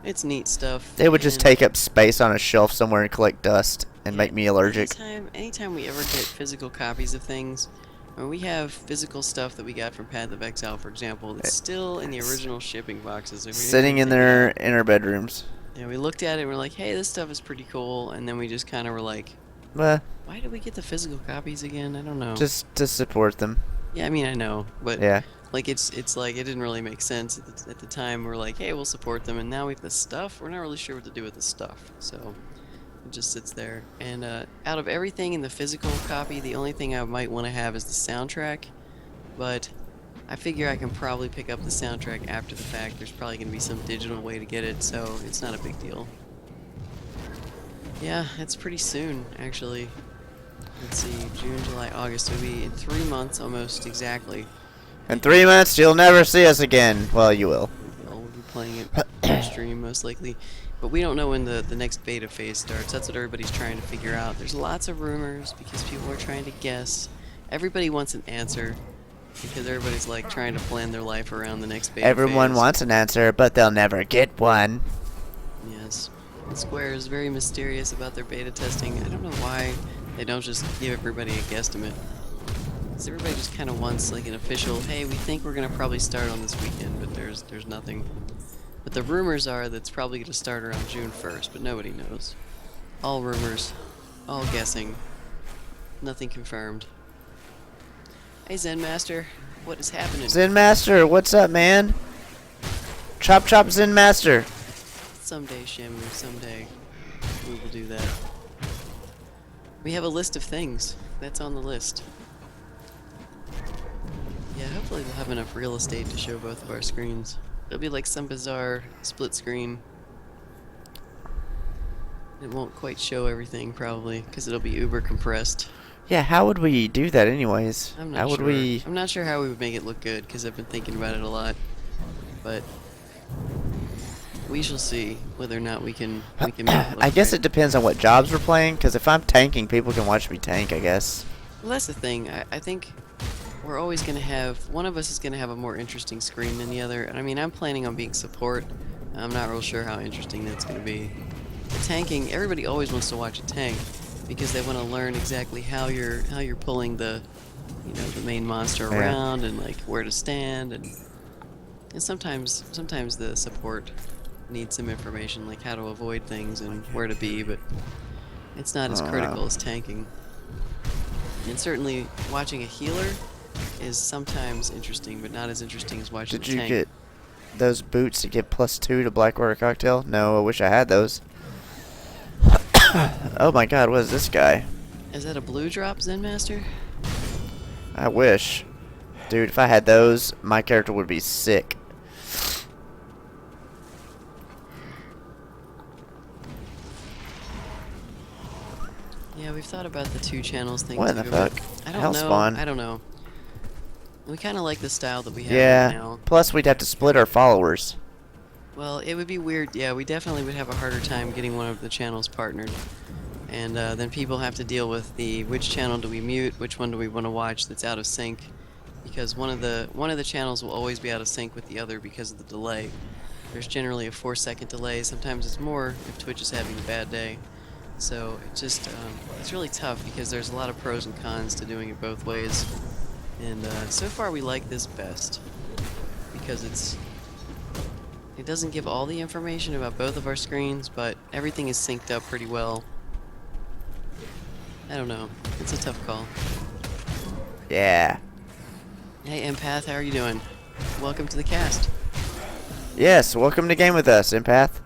It's neat stuff. They would just and take up space on a shelf somewhere and collect dust and make me allergic. Anytime we ever get physical copies of things, when we have physical stuff that we got from Path of Exile, for example, that's still in the original shipping boxes. Like, we didn't Sitting in take it their out. inner bedrooms. Yeah, we looked at it and we're like, hey, this stuff is pretty cool, and then we just kind of were like, Well, why did we get the physical copies again? I don't know. just to support them. Yeah, I mean, I know, but Yeah. like it's like it didn't really make sense at the time. We're like, hey, we'll support them, and now we have the stuff. We're not really sure what to do with the stuff, so it just sits there. And out of everything in the physical copy, the only thing I might want to have is the soundtrack, but I figure I can probably pick up the soundtrack after the fact. There's probably going to be some digital way to get it, so it's not a big deal. Yeah, it's pretty soon, actually. Let's see, June, July, August. It'll be in 3 months almost exactly. In 3 months, you'll never see us again. Well, you will. We'll be playing it on stream most likely. But we don't know when the next beta phase starts. That's what everybody's trying to figure out. There's lots of rumors because people are trying to guess. Everybody wants an answer because everybody's like trying to plan their life around the next beta Everyone phase. wants an answer, but they'll never get one. Yes. And Square is very mysterious about their beta testing. I don't know why they don't just give everybody a guesstimate. Because everybody just kind of wants like an official, hey, we think we're going to probably start on this weekend, but there's nothing. But the rumors are that it's probably going to start around June 1st, but nobody knows. All rumors, all guessing, nothing confirmed. Hey Zen Master, what is happening? Zen Master, what's up, man? Chop chop Zen Master. Someday, Shamu, someday we will do that. We have a list of things. That's on the list. Yeah, hopefully we'll have enough real estate to show both of our screens. It'll be like some bizarre split screen. It won't quite show everything, probably, because it'll be uber compressed. Yeah, how would we do that anyways? I'm How not would sure. we... I'm not sure how we would make it look good, because I've been thinking about it a lot. But we shall see whether or not we can make it look I guess right. it depends on what jobs we're playing, because if I'm tanking, people can watch me tank, I guess. Well, that's the thing. I think we're always going to have... One of us is going to have a more interesting screen than the other. And I mean, I'm planning on being support. I'm not real sure how interesting that's going to be. The tanking, everybody always wants to watch a tank because they want to learn exactly how you're pulling the, the main monster Yeah. around and like where to stand and sometimes the support needs some information like how to avoid things and where to be, but it's not as critical as tanking. And certainly watching a healer is sometimes interesting, but not as interesting as watching Did the you tank. get those boots to get +2 to Blackwater Cocktail? No, I wish I had those. Oh my god, what is this guy? Is that a blue drop, Zen Master? I wish. Dude, if I had those, my character would be sick. Yeah, we've thought about the 2 channels thing What too. in the fuck? I don't Hell's know. fun. I don't know. We kind of like the style that we have Yeah. right now. Plus, we'd have to split our followers. Well, it would be weird. Yeah, we definitely would have a harder time getting one of the channels partnered. And then people have to deal with the which channel do we mute, which one do we want to watch that's out of sync, because one of the channels will always be out of sync with the other because of the delay. There's generally a 4-second delay. Sometimes it's more if Twitch is having a bad day. So it just it's really tough because there's a lot of pros and cons to doing it both ways. And so far we like this best because it doesn't give all the information about both of our screens, but everything is synced up pretty well. I don't know. It's a tough call. Yeah. Hey, Empath, how are you doing? Welcome to the cast. Yes, welcome to Game With Us, Empath.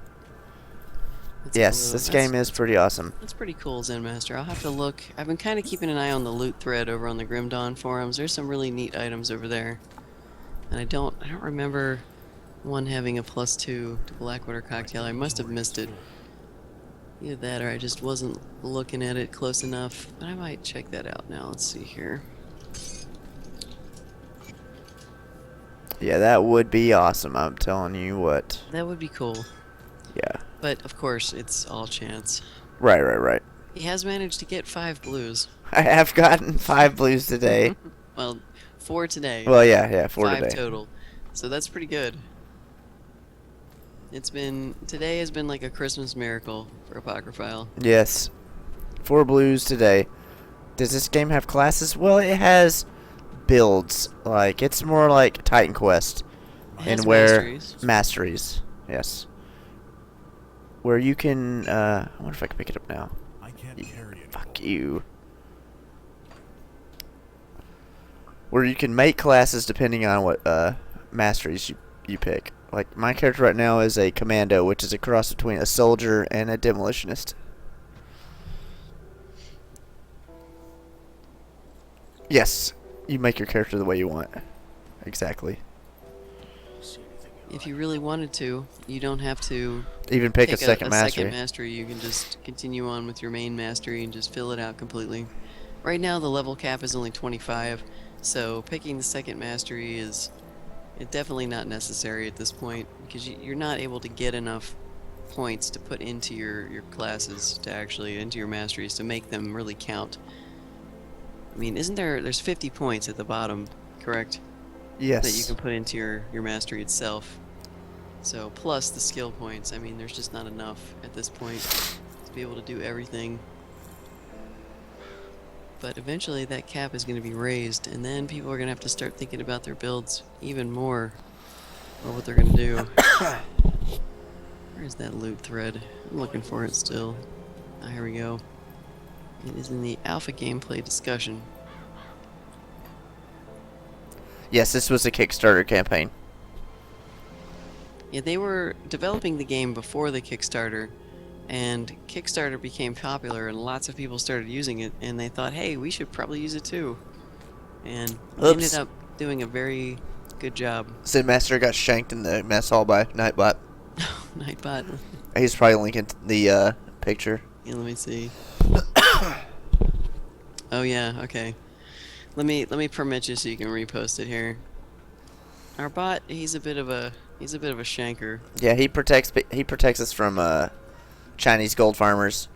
That's Yes, cool. this game is pretty awesome. That's pretty cool, Zen Master. I'll have to look. I've been kind of keeping an eye on the loot thread over on the Grim Dawn forums. There's some really neat items over there. And I don't remember one having a +2 to Blackwater Cocktail. I must have missed it. Either that or I just wasn't looking at it close enough. But I might check that out now. Let's see here. Yeah, that would be awesome, I'm telling you what. That would be cool. Yeah. But, of course, it's all chance. Right. He has managed to get 5 blues. I have gotten 5 blues today. Well, 4 today. Well, yeah, 4 5 today. total. So that's pretty good. Today has been like a Christmas miracle for Apocryphile. Yes. 4 blues today. Does this game have classes? Well, it has builds. Like, it's more like Titan Quest. It has And where masteries. masteries. Yes. Where you can I wonder if I can pick it up now. I can't carry it. Fuck you. Where you can make classes depending on what masteries you pick. Like, my character right now is a Commando, which is a cross between a soldier and a demolitionist. Yes, you make your character the way you want. Exactly. If you really wanted to, you don't have to Even pick a pick second a mastery. second mastery. You can just continue on with your main mastery and just fill it out completely. Right now the level cap is only 25, so picking the second mastery is definitely not necessary at this point because you're not able to get enough points to put into your classes to actually into your masteries to make them really count. I mean, there's 50 points at the bottom, correct? Yes. That you can put into your mastery itself. So plus the skill points. I mean, there's just not enough at this point to be able to do everything. But eventually that cap is going to be raised, and then people are going to have to start thinking about their builds even more, or what they're going to do. Where's that loot thread? I'm looking for it still. Ah, here we go. It is in the alpha gameplay discussion. Yes, this was a Kickstarter campaign. Yeah, they were developing the game before the Kickstarter, and Kickstarter became popular and lots of people started using it, and they thought, hey, we should probably use it too. And they ended Oops. up doing a very good job. Sid Master got shanked in the mess hall by Nightbot. Nightbot. He's probably linking the picture. Yeah, let me see. Oh yeah, okay. Let me permit you so you can repost it here. Our bot, he's a bit of a shanker, Yeah, he protects us from Chinese gold farmers.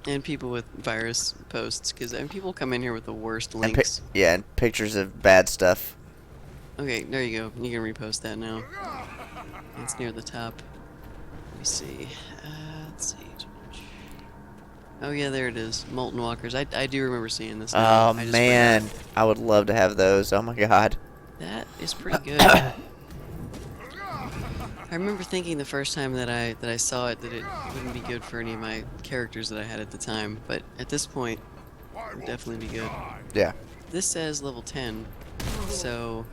and people with virus posts, because people come in here with the worst And links. and pictures of bad stuff. Okay, there you go. You can repost that now. It's near the top. Let me see. Let's see. Oh yeah, there it is. Molten Walkers. I do remember seeing this. Now. Oh I just man, forgot. I would love to have those. Oh my god. That is pretty good. I remember thinking the first time that I saw it that it wouldn't be good for any of my characters that I had at the time, but at this point, it would definitely be good. Yeah. This says level 10. So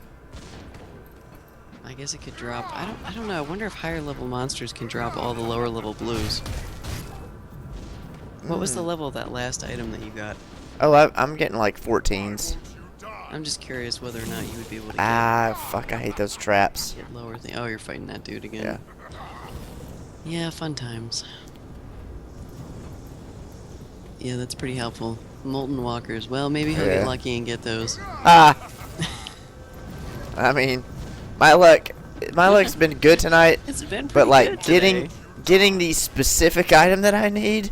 I guess it could drop. I don't know. I wonder if higher level monsters can drop all the lower level blues. What was the level of that last item that you got? Oh, I'm getting like 14s. I'm just curious whether or not you would be able to Fuck, I hate those traps. get lower thing. Oh, you're fighting that dude again. Yeah. Yeah, fun times. Yeah, that's pretty helpful. Molten walkers. Well, maybe he'll get lucky and get those. I mean, my luck's been good tonight, It's been pretty but like good today. getting the specific item that I need,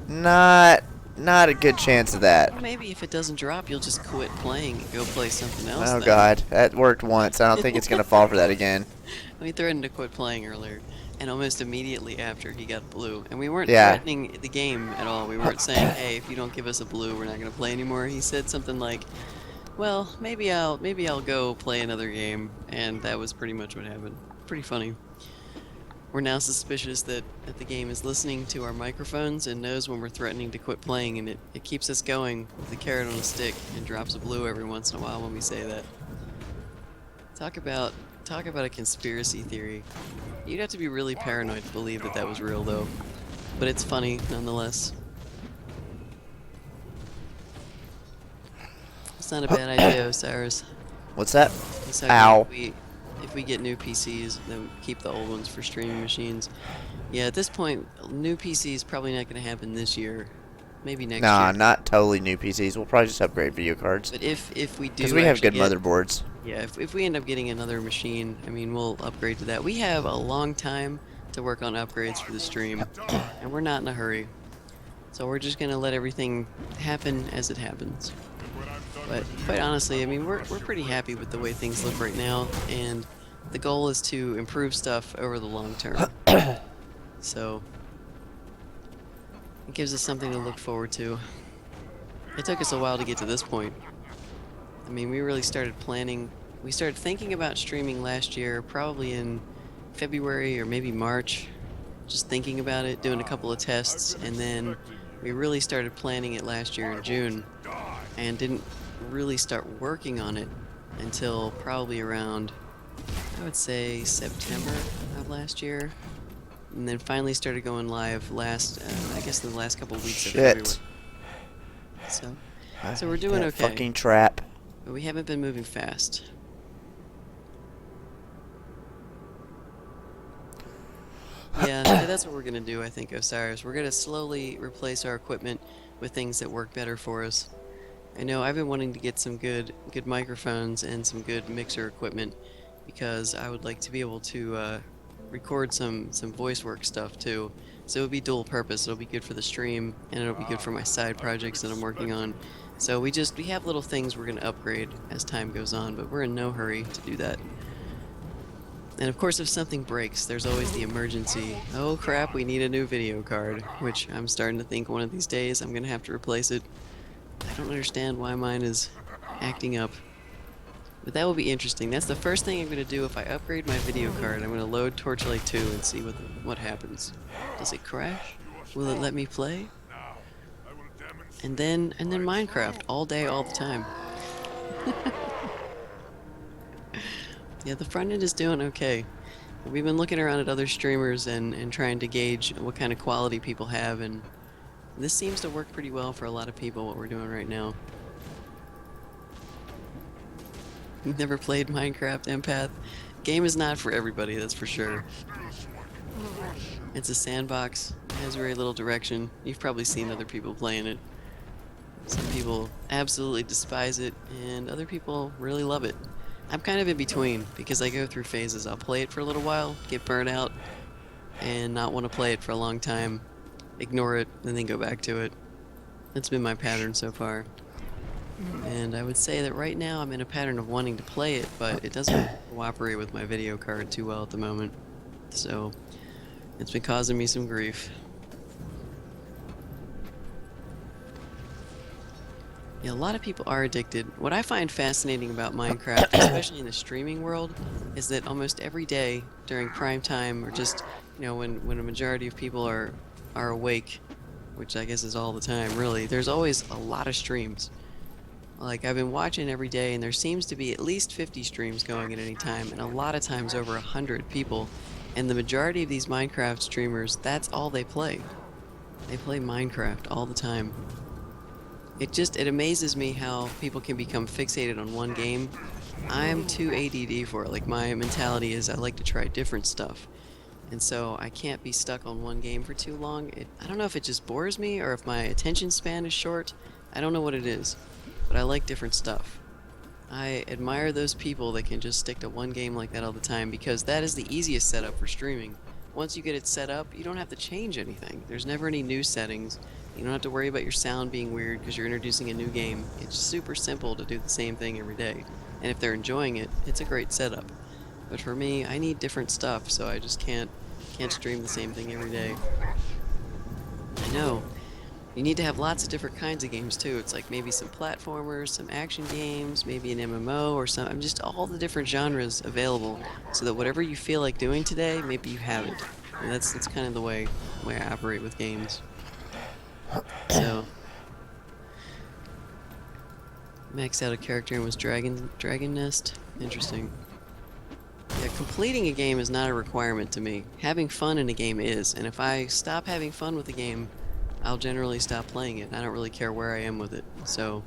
not a good chance of that. Well, maybe if it doesn't drop, you'll just quit playing and go play something else. Oh then. god, that worked once. I don't think it's gonna fall for that again. We threatened to quit playing earlier, and almost immediately after he got blue. And we weren't Yeah. threatening the game at all. We weren't saying, "Hey, if you don't give us a blue, we're not gonna play anymore." He said something like, "Well, maybe I'll go play another game," and that was pretty much what happened. Pretty funny. We're now suspicious that the game is listening to our microphones and knows when we're threatening to quit playing, and it keeps us going with the carrot on a stick and drops a blue every once in a while when we say that. Talk about a conspiracy theory. You'd have to be really paranoid to believe that was real, though. But it's funny, nonetheless. It's not a bad idea, Osiris. What's that? It's Ow. If we get new PCs, then keep the old ones for streaming machines. Yeah, at this point, new PCs probably not going to happen this year. Maybe next year. Nah, not totally new PCs. We'll probably just upgrade video cards. But if we do, Because we have good actually motherboards. yeah, if we end up getting another machine, I mean, we'll upgrade to that. We have a long time to work on upgrades for the stream, and we're not in a hurry. So we're just gonna let everything happen as it happens. But quite honestly, I mean, we're pretty happy with the way things look right now, and the goal is to improve stuff over the long term. So it gives us something to look forward to. It took us a while to get to this point. I mean, we really started planning. We started thinking about streaming last year, probably in February or maybe March. Just thinking about it, doing a couple of tests, and then we really started planning it last year in June, and didn't really start working on it until probably around, I would say, September of last year. And then finally started going live I guess in the last couple of weeks of February. So we're doing That okay. fucking trap. But we haven't been moving fast. Yeah, that's what we're gonna do, I think, Osiris. We're gonna slowly replace our equipment with things that work better for us. I know I've been wanting to get some good microphones and some good mixer equipment, because I would like to be able to record some voice work stuff too. So it'll be dual purpose. It'll be good for the stream, and it'll be good for my side projects that I'm working on. So we have little things we're gonna upgrade as time goes on, but we're in no hurry to do that. And of course, if something breaks, there's always the emergency. Oh crap, we need a new video card, which I'm starting to think one of these days I'm gonna have to replace it. I don't understand why mine is acting up. But that will be interesting. That's the first thing I'm going to do if I upgrade my video card. I'm going to load Torchlight 2 and see what happens. Does it crash? Will it let me play? And then Minecraft all day, all the time. Yeah, the front end is doing okay. We've been looking around at other streamers and trying to gauge what kind of quality people have, and this seems to work pretty well for a lot of people, what we're doing right now. You've never played Minecraft, Empath? Game is not for everybody, that's for sure. It's a sandbox, it has very little direction. You've probably seen other people playing it. Some people absolutely despise it, and other people really love it. I'm kind of in between, because I go through phases. I'll play it for a little while, get burnt out, and not want to play it for a long time, ignore it, and then go back to it. That's been my pattern so far. And I would say that right now I'm in a pattern of wanting to play it, but it doesn't cooperate with my video card too well at the moment. So it's been causing me some grief. Yeah, a lot of people are addicted. What I find fascinating about Minecraft, especially in the streaming world, is that almost every day during prime time, or just, you know, when a majority of people are awake, which I guess is all the time, really, there's always a lot of streams. Like, I've been watching every day, and there seems to be at least 50 streams going at any time, and a lot of times over 100 people. And the majority of these Minecraft streamers, that's all they play. They play Minecraft all the time. It amazes me how people can become fixated on one game. I'm too ADD for it. Like, my mentality is I like to try different stuff. And so I can't be stuck on one game for too long. I don't know if it just bores me or if my attention span is short. I don't know what it is, but I like different stuff. I admire those people that can just stick to one game like that all the time, because that is the easiest setup for streaming. Once you get it set up, you don't have to change anything. There's never any new settings. You don't have to worry about your sound being weird because you're introducing a new game. It's super simple to do the same thing every day. And if they're enjoying it, it's a great setup. But for me, I need different stuff, so I just can't stream the same thing every day. I know. You need to have lots of different kinds of games too. It's like maybe some platformers, some action games, maybe an MMO or some, just all the different genres available, so that whatever you feel like doing today, maybe you have it. And that's kind of the way I operate with games. So maxed out a character and was Dragon Nest. Interesting. Yeah, completing a game is not a requirement to me. Having fun in a game is, and if I stop having fun with a game, I'll generally stop playing it. I don't really care where I am with it. So,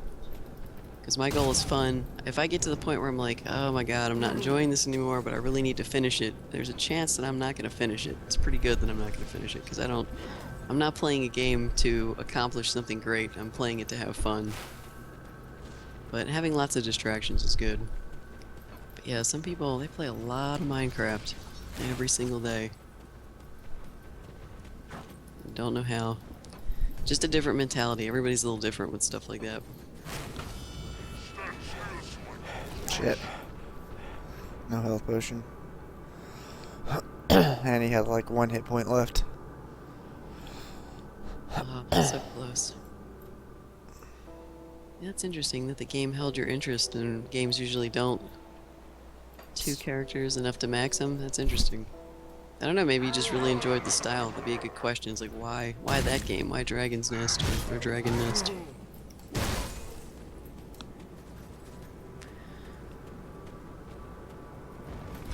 because my goal is fun. If I get to the point where I'm like, oh my god, I'm not enjoying this anymore, but I really need to finish it, there's a chance that I'm not going to finish it. It's pretty good that I'm not going to finish it, because I'm not playing a game to accomplish something great. I'm playing it to have fun. But having lots of distractions is good. But yeah, some people, they play a lot of Minecraft every single day. Don't know how. Just a different mentality. Everybody's a little different with stuff like that. Shit. No health potion. And he had like 1 hit point left. Oh, so close. Yeah, it's interesting that the game held your interest, and games usually don't. 2 characters, enough to max them? That's interesting. I don't know, maybe you just really enjoyed the style. That'd be a good question. It's like, why that game? Why Dragon's Nest or Dragon Nest?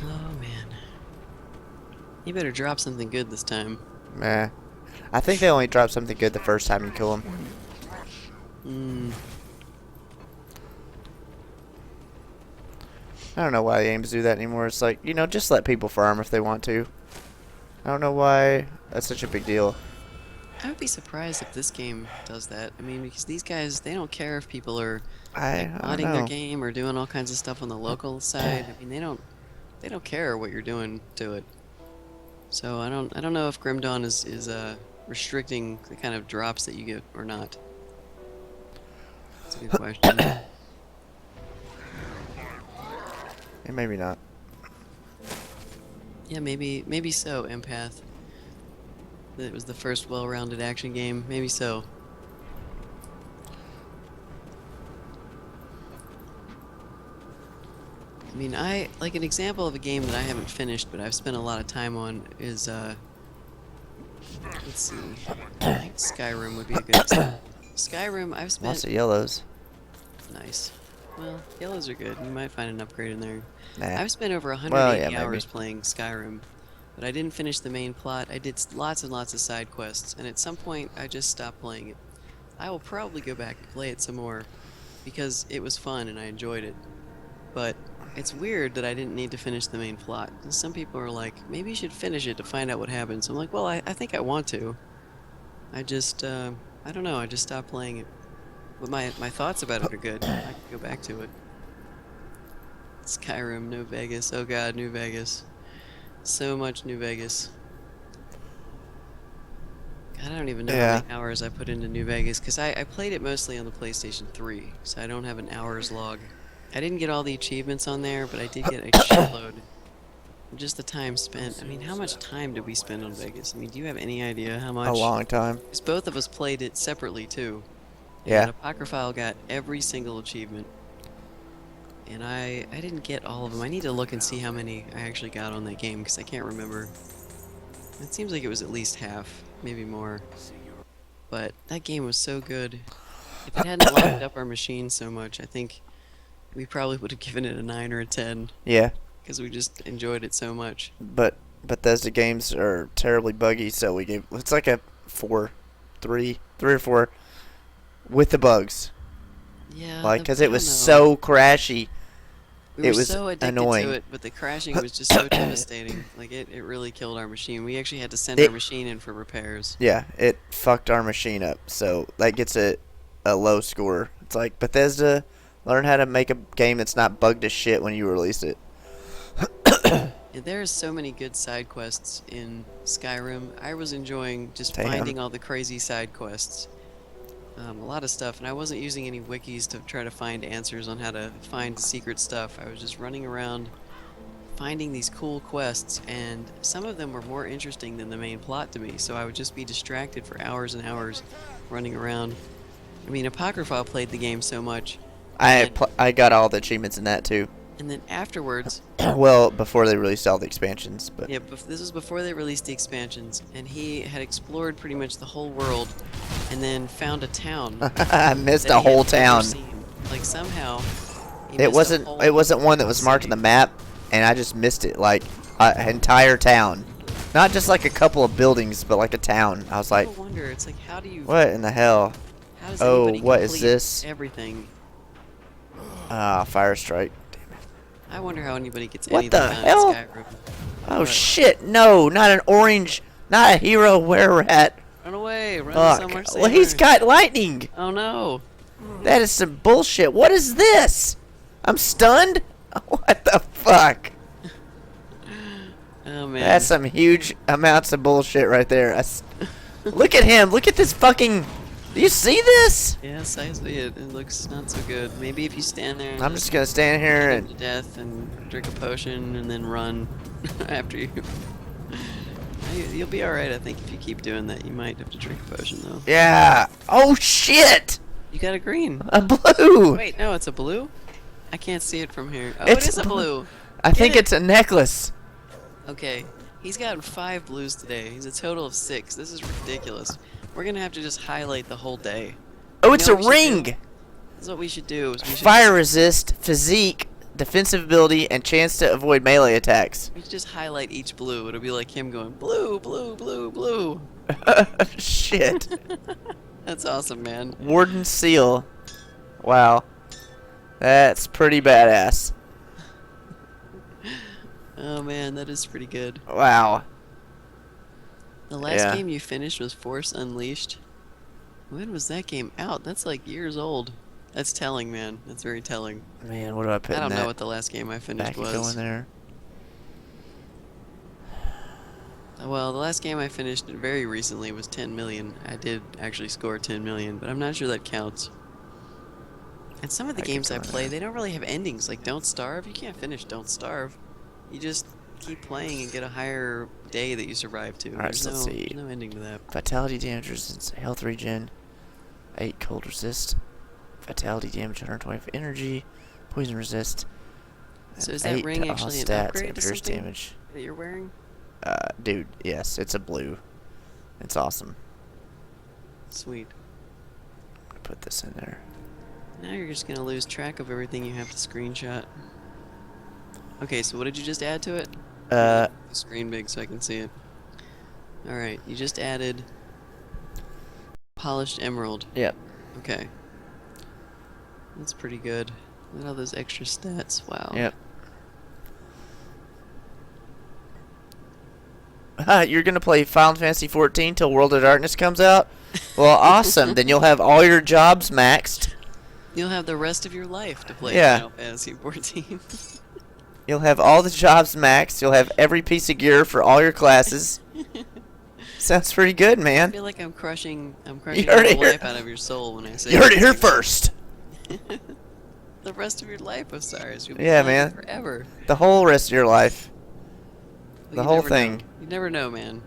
Oh, man. You better drop something good this time. Meh. I think they only drop something good the first time you kill them. I don't know why the games do that anymore. It's like, you know, just let people farm if they want to. I don't know why that's such a big deal. I would be surprised if this game does that. I mean, because these guys, they don't care if people are modding their game or doing all kinds of stuff on the local side. I mean, they don't care what you're doing to it. So I don't know if Grim Dawn is restricting the kind of drops that you get or not. That's a good question. And maybe not. Yeah, maybe so, Empath. It was the first well-rounded action game. Maybe so. I mean, like an example of a game that I haven't finished, but I've spent a lot of time on is, let's see. I think Skyrim would be a good example. Skyrim, I've spent... Lots of yellows. Nice. Well, yellows are good. You might find an upgrade in there. Nah. I've spent over 180 hours playing Skyrim, but I didn't finish the main plot. I did lots and lots of side quests, and at some point, I just stopped playing it. I will probably go back and play it some more, because it was fun and I enjoyed it. But it's weird that I didn't need to finish the main plot. And some people are like, maybe you should finish it to find out what happens. I'm like, well, I think I want to. I just, I don't know, I just stopped playing it. But my thoughts about it are good. I can go back to it. Skyrim, New Vegas. Oh god, New Vegas. So much New Vegas. God, I don't even know how many hours I put into New Vegas, because I played it mostly on the PlayStation 3, so I don't have an hours log. I didn't get all the achievements on there, but I did get a shitload. Just the time spent. I mean, how much time did we spend on Vegas? I mean, do you have any idea how much? A long time. Because both of us played it separately, too. Yeah. And Apocryphile got every single achievement. And I didn't get all of them. I need to look and see how many I actually got on that game, because I can't remember. It seems like it was at least half, maybe more. But that game was so good. If it hadn't locked up our machine so much, I think we probably would have given it a 9 or a 10 Yeah, because we just enjoyed it so much. but Bethesda games are terribly buggy, so we gave it's like a 4, 3 or 4 with the bugs. Yeah, Like, because I it don't was know. so crashy. We it were was so addicted annoying. to it, but the crashing was just so devastating. Like, it really killed our machine. We actually had to send It- our machine in for repairs. Yeah, it fucked our machine up, so that gets a low score. It's like, Bethesda, learn how to make a game that's not bugged as shit when you release it. And there are so many good side quests in Skyrim. I was enjoying just Damn. finding all the crazy side quests. A lot of stuff, and I wasn't using any wikis to try to find answers on how to find secret stuff. I was just running around finding these cool quests, and some of them were more interesting than the main plot to me, so I would just be distracted for hours and hours running around. I mean, Apocryphile played the game so much, I got all the achievements in that too. and then afterwards, Well, before they released all the expansions, but yeah, this was before they released the expansions, and he had explored pretty much the whole world, and then found a town. I missed that a he had whole never town. seen. Like somehow, he It missed a wasn't whole it wasn't one that was marked on city. the map, and I just missed it. Like an entire town, not just like a couple of buildings, but like a town. I was like, I wonder. It's like, how do you? what in the hell? How does Oh, anybody what is complete this? Everything. Ah, fire strike. I wonder how anybody gets What anything the done hell? in Skyrim. Oh What? shit! No, not an orange, not a hero were rat. Run away! Run Fuck. somewhere safer. Well, he's got lightning. Oh no! That is some bullshit. What is this? I'm stunned. What the fuck? Oh man. That's some huge amounts of bullshit right there. Look at him. Look at this fucking. Do you see this? Yes, I see it. It looks not so good. Maybe if you stand there and I'm just gonna stand here shoot him and. to death and drink a potion and then run after you. You'll be alright, I think, if you keep doing that. You might have to drink a potion, though. Yeah. Oh shit! You got a green. A blue. Wait, no, it's a blue? I can't see it from here. Oh, It's it is a blue. I think it's a necklace. Okay, he's gotten 5 blues today. He's a total of 6. This is ridiculous. We're gonna have to just highlight the whole day. Oh, You it's know a what we should ring. do? This is what we should do. Is we should Fire resist, physique, defensive ability, and chance to avoid melee attacks. we should just highlight each blue. It'll be like him going blue, blue, blue, blue. Shit. That's awesome, man. Warden seal. Wow. That's pretty badass. Oh man, that is pretty good. Wow. The last Yeah. game you finished was Force Unleashed. When was that game out? That's like years old. That's telling, man. That's very telling. Man, what do I put I in don't that? know what the last game I finished Back go was. in there. Well, the last game I finished very recently was 10 million. I did actually score 10 million, but I'm not sure that counts. And some of the I could games go I in play, there. they don't really have endings. Like Don't Starve, you can't finish Don't Starve. You just keep playing and get a higher day that you survive to. Alright, There's so let's see. no ending to that. Vitality damage resistance, health regen, 8 cold resist, vitality damage, 125 energy, poison resist. So is and that 8 ring to all actually an stats upgrade and to pierce something damage. that you're wearing? Dude, yes, it's a blue. It's awesome. Sweet. Put this in there. Now you're just gonna lose track of everything you have to screenshot. Okay, so what did you just add to it? Uh, The screen big so I can see it. Alright, you just added polished emerald. yep. Okay. That's pretty good. Look at all those extra stats. Wow. Yep. You're gonna play Final Fantasy 14 till World of Darkness comes out? Well, awesome. Then you'll have all your jobs maxed. You'll have the rest of your life to play Yeah. Final Fantasy 14. You'll have all the jobs maxed. You'll have every piece of gear for all your classes. Sounds pretty good, I man. feel like I'm crushing You all heard the it here. life out of your soul when I say You heard it that. here first. The rest of your life, Osiris. You'll be Yeah, playing man. forever. The whole rest of your life. Well, The you whole never thing. know. You never know, man.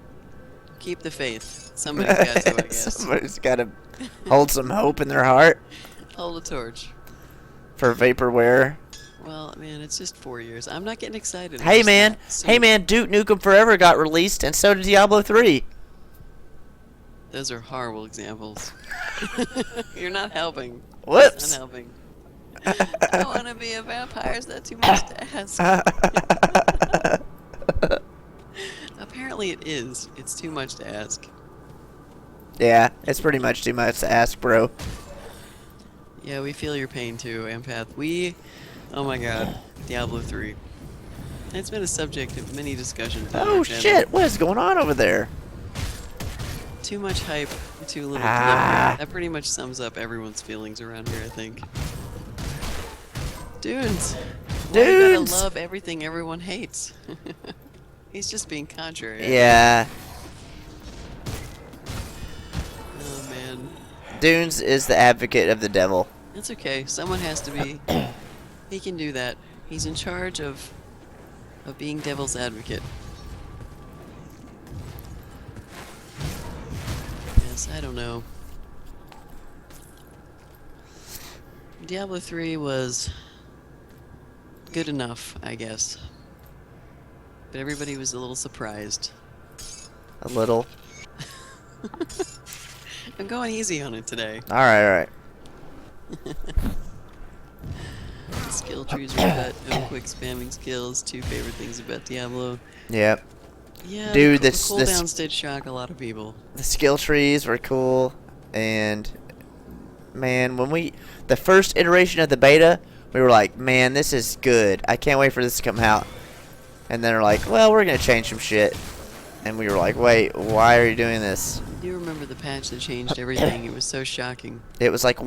Keep the faith. Somebody's got to, I guess. Somebody's got to hold some hope in their heart Hold a torch. for vaporware. Well, man, it's just 4 years. I'm not getting excited. I'm Hey just man, not. hey, man, Duke Nukem Forever got released, and so did Diablo 3. Soon. Hey man, Duke Nukem Forever got released, and so did Diablo 3. Those are horrible examples. You're not helping. Whoops. Not helping. I want to be a vampire. Is that too much to ask? Apparently it is. It's too much to ask. Yeah, it's pretty much too much to ask, bro. Yeah, we feel your pain too, Empath. Oh my god, Diablo 3. It's been a subject of many discussions. On Oh our channel. shit, what is going on over there? Too much hype, too little Ah. delivery. That pretty much sums up everyone's feelings around here, I think. Dunes! Why you gotta love everything everyone hates? He's just being contrary. Yeah. Oh man. Dunes is the advocate of the devil. That's okay. Someone has to be. He can do that. He's in charge of being devil's advocate. Yes, I don't know. Diablo 3 was good enough, I guess. But everybody was a little surprised. A little. I'm going easy on it today. Alright. Skill trees are cut, no quick spamming skills, two favorite things about Diablo. Yep. Yeah, Dude, the this cooldowns did shock a lot of people. the skill trees were cool, and man, when the first iteration of the beta, we were like, man, this is good. I can't wait for this to come out. And then they're like, well, we're gonna change some shit. And we were like, wait, why are you doing this? Do you remember the patch that changed everything? It was so shocking. It was like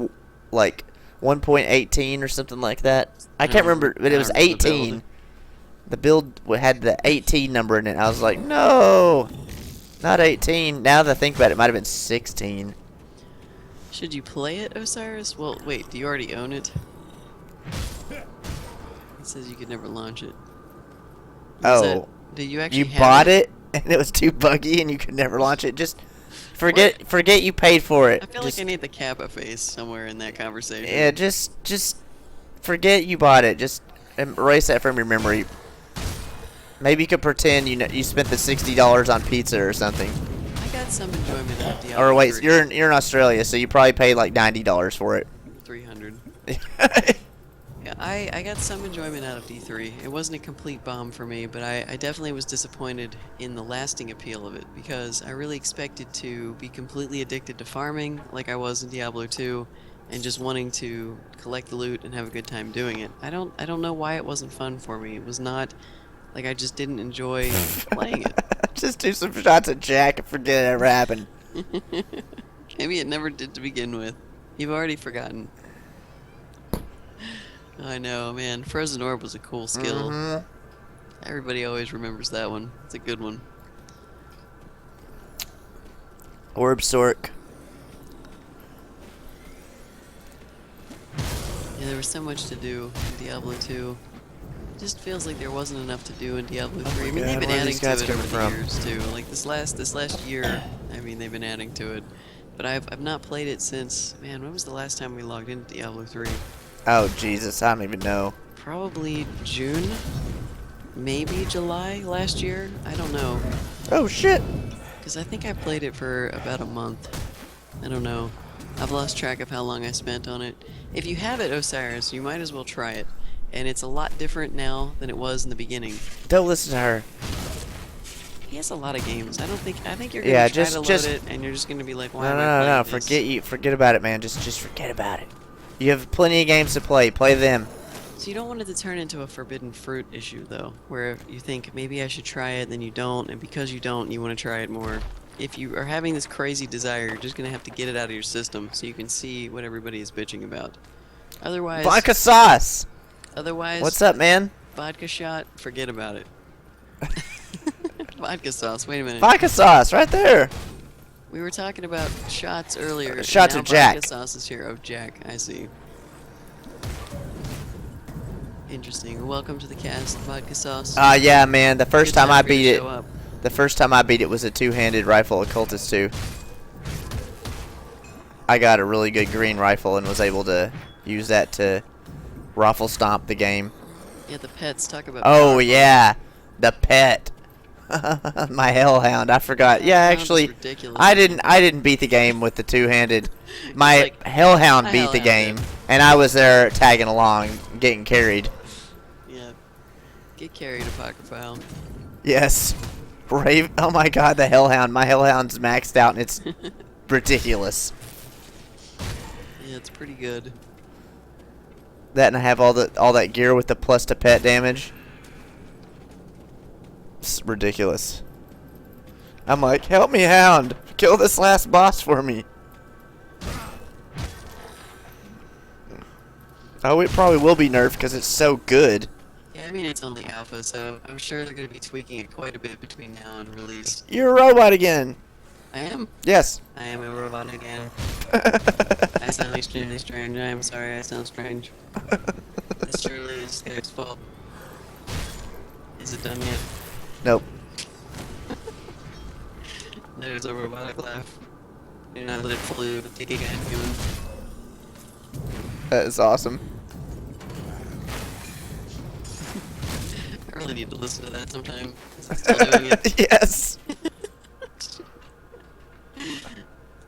1.18 or something like that. I can't remember, but it was 18. The build had the 18 number in it. I was like, no, not 18. Now that I think about it, it might have been 16. Should you play it, Osiris? Well, wait, do you already own it? It says you could never launch it. Oh, Did you actually you have bought it and it was too buggy and you could never launch it? Just forget you paid for it. I feel like I need the Kappa face somewhere in that conversation. Yeah, just forget you bought it. Just erase that from your memory. Maybe you could pretend you spent the $60 on pizza or something. I got some enjoyment out of Diablo. Or wait, 3. you're in Australia, so you probably paid like $90 for it. 300. Yeah, I got some enjoyment out of D3. It wasn't a complete bomb for me, but I definitely was disappointed in the lasting appeal of it, because I really expected to be completely addicted to farming like I was in Diablo 2, and just wanting to collect the loot and have a good time doing it. I don't know why it wasn't fun for me. It was not like I just didn't enjoy playing it. Just do some shots at Jack and forget it ever happened. Maybe it never did to begin with. You've already forgotten. I know, man. Frozen Orb was a cool skill. Mm-hmm. Everybody always remembers that one. It's a good one. Orb Sork. Yeah, there was so much to do in Diablo 2. It just feels like there wasn't enough to do in Diablo 3. I mean, they've been adding to it over the years too. Like this last year, I mean, they've been adding to it. But I've not played it since, man, when was the last time we logged into Diablo 3? Oh Jesus, I don't even know. Probably June, maybe July last year. I don't know, Oh shit. because I think I played it for about a month. I don't know. I've lost track of how long I spent on it. If you have it, Osiris, you might as well try it. And it's a lot different now than it was in the beginning. Don't listen to her. He has a lot of games. I think you're gonna try to load it, and you're just gonna be like, why am I playing this? Forget about it, man. Just forget about it. You have plenty of games to play. Play them. So you don't want it to turn into a forbidden fruit issue, though, where you think maybe I should try it, then you don't, and because you don't, you want to try it more. If you are having this crazy desire, you're just gonna have to get it out of your system so you can see what everybody is bitching about. Otherwise, Vodka sauce. Otherwise, What's up, man? Vodka shot, forget about it. Vodka sauce. Wait a minute. Vodka sauce, right there. We were talking about shots earlier. Shots now of Jack. Vodka sauce is here. Oh, Jack. I see. Interesting. Welcome to the cast, Vodka sauce. Yeah, man. The first Good time I for you beat to it, show up. the first time I beat it was a two-handed rifle occultist too. I got a really good green rifle and was able to use that to raffle stomp the game. Yeah, the pets. Talk about. Oh power. yeah, the pet. My Hellhound. I forgot. Yeah, Hellhound is actually, ridiculous. I didn't beat the game with the two-handed. My like, Hellhound I beat the game, Hellhounded. and I was there tagging along, getting carried. Yeah. Get carried, Apocryphile. Yes. Brave. Oh my God, the Hellhound. My Hellhound's maxed out, and it's ridiculous. Yeah, it's pretty good. That, and I have all that gear with the plus to pet damage. It's ridiculous. I'm like, help me, Hound! Kill this last boss for me. Oh, it probably will be nerfed because it's so good. Yeah, I mean, it's only alpha, so I'm sure they're going to be tweaking it quite a bit between now and release. You're a robot again. I am. Yes. I am a robot again. I sound extremely strange. I am sorry I sound strange. This surely is Skype's fault. Is it done yet? Nope. There's a robotic laugh. Do not let it fool you to take a guy human. That is awesome. I really need to listen to that sometime. Is it still doing it? Yes.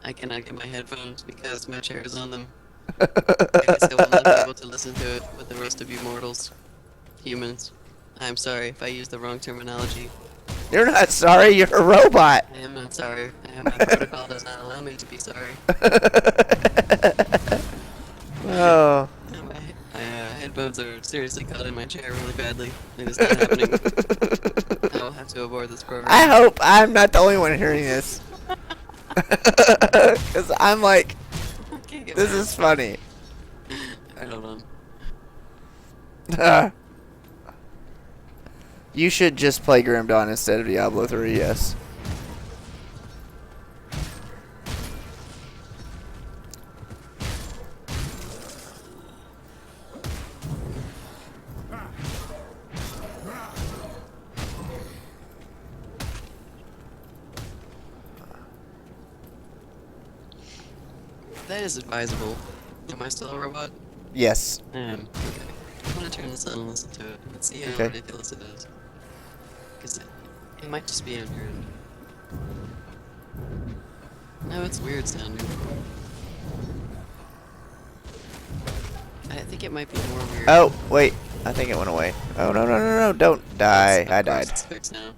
I cannot get my headphones because my chair is on them. I still will not be able to listen to it with the rest of you mortals. Humans. I'm sorry if I used the wrong terminology. You're not sorry. You're a robot. I am not sorry. My protocol does not allow me to be sorry. Oh. My headphones are seriously caught in my chair really badly. It is not happening. I will have to abort this program. I hope I'm not the only one hearing this. Because I'm like, this is funny. Alright, hold on. You should just play Grim Dawn instead of Diablo 3, yes. That is advisable. Am I still a robot? Yes. I am. Okay. I'm gonna turn this on and listen to it. Let's see how Okay. ridiculous it is. Because it might just be on your end. No, it's weird sounding. I think it might be more weird. Oh, wait. I think it went away. Oh, no, no, no, no. Don't die. Of I course died. It's fixed now.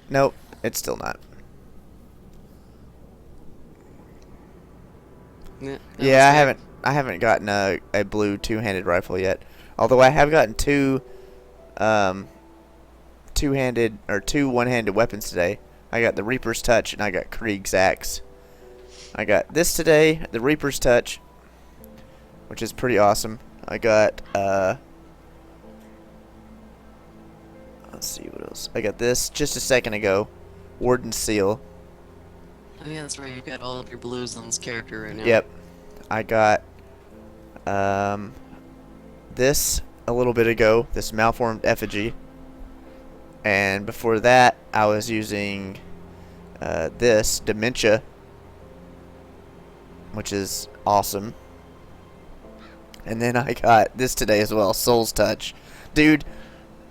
Nope. It's still not. Yeah, I haven't gotten a blue two-handed rifle yet. Although I have gotten two two-handed or two one-handed weapons today. I got the Reaper's Touch and I got Krieg's Axe. I got this today, the Reaper's Touch, which is pretty awesome. I got let's see what else. I got this just a second ago, Warden's Seal. Oh yeah, that's right. You've got all of your blues on this character right now. Yep. I got this a little bit ago, this malformed effigy. And before that, I was using this dementia, which is awesome. And then I got this today as well, Soul's Touch. Dude,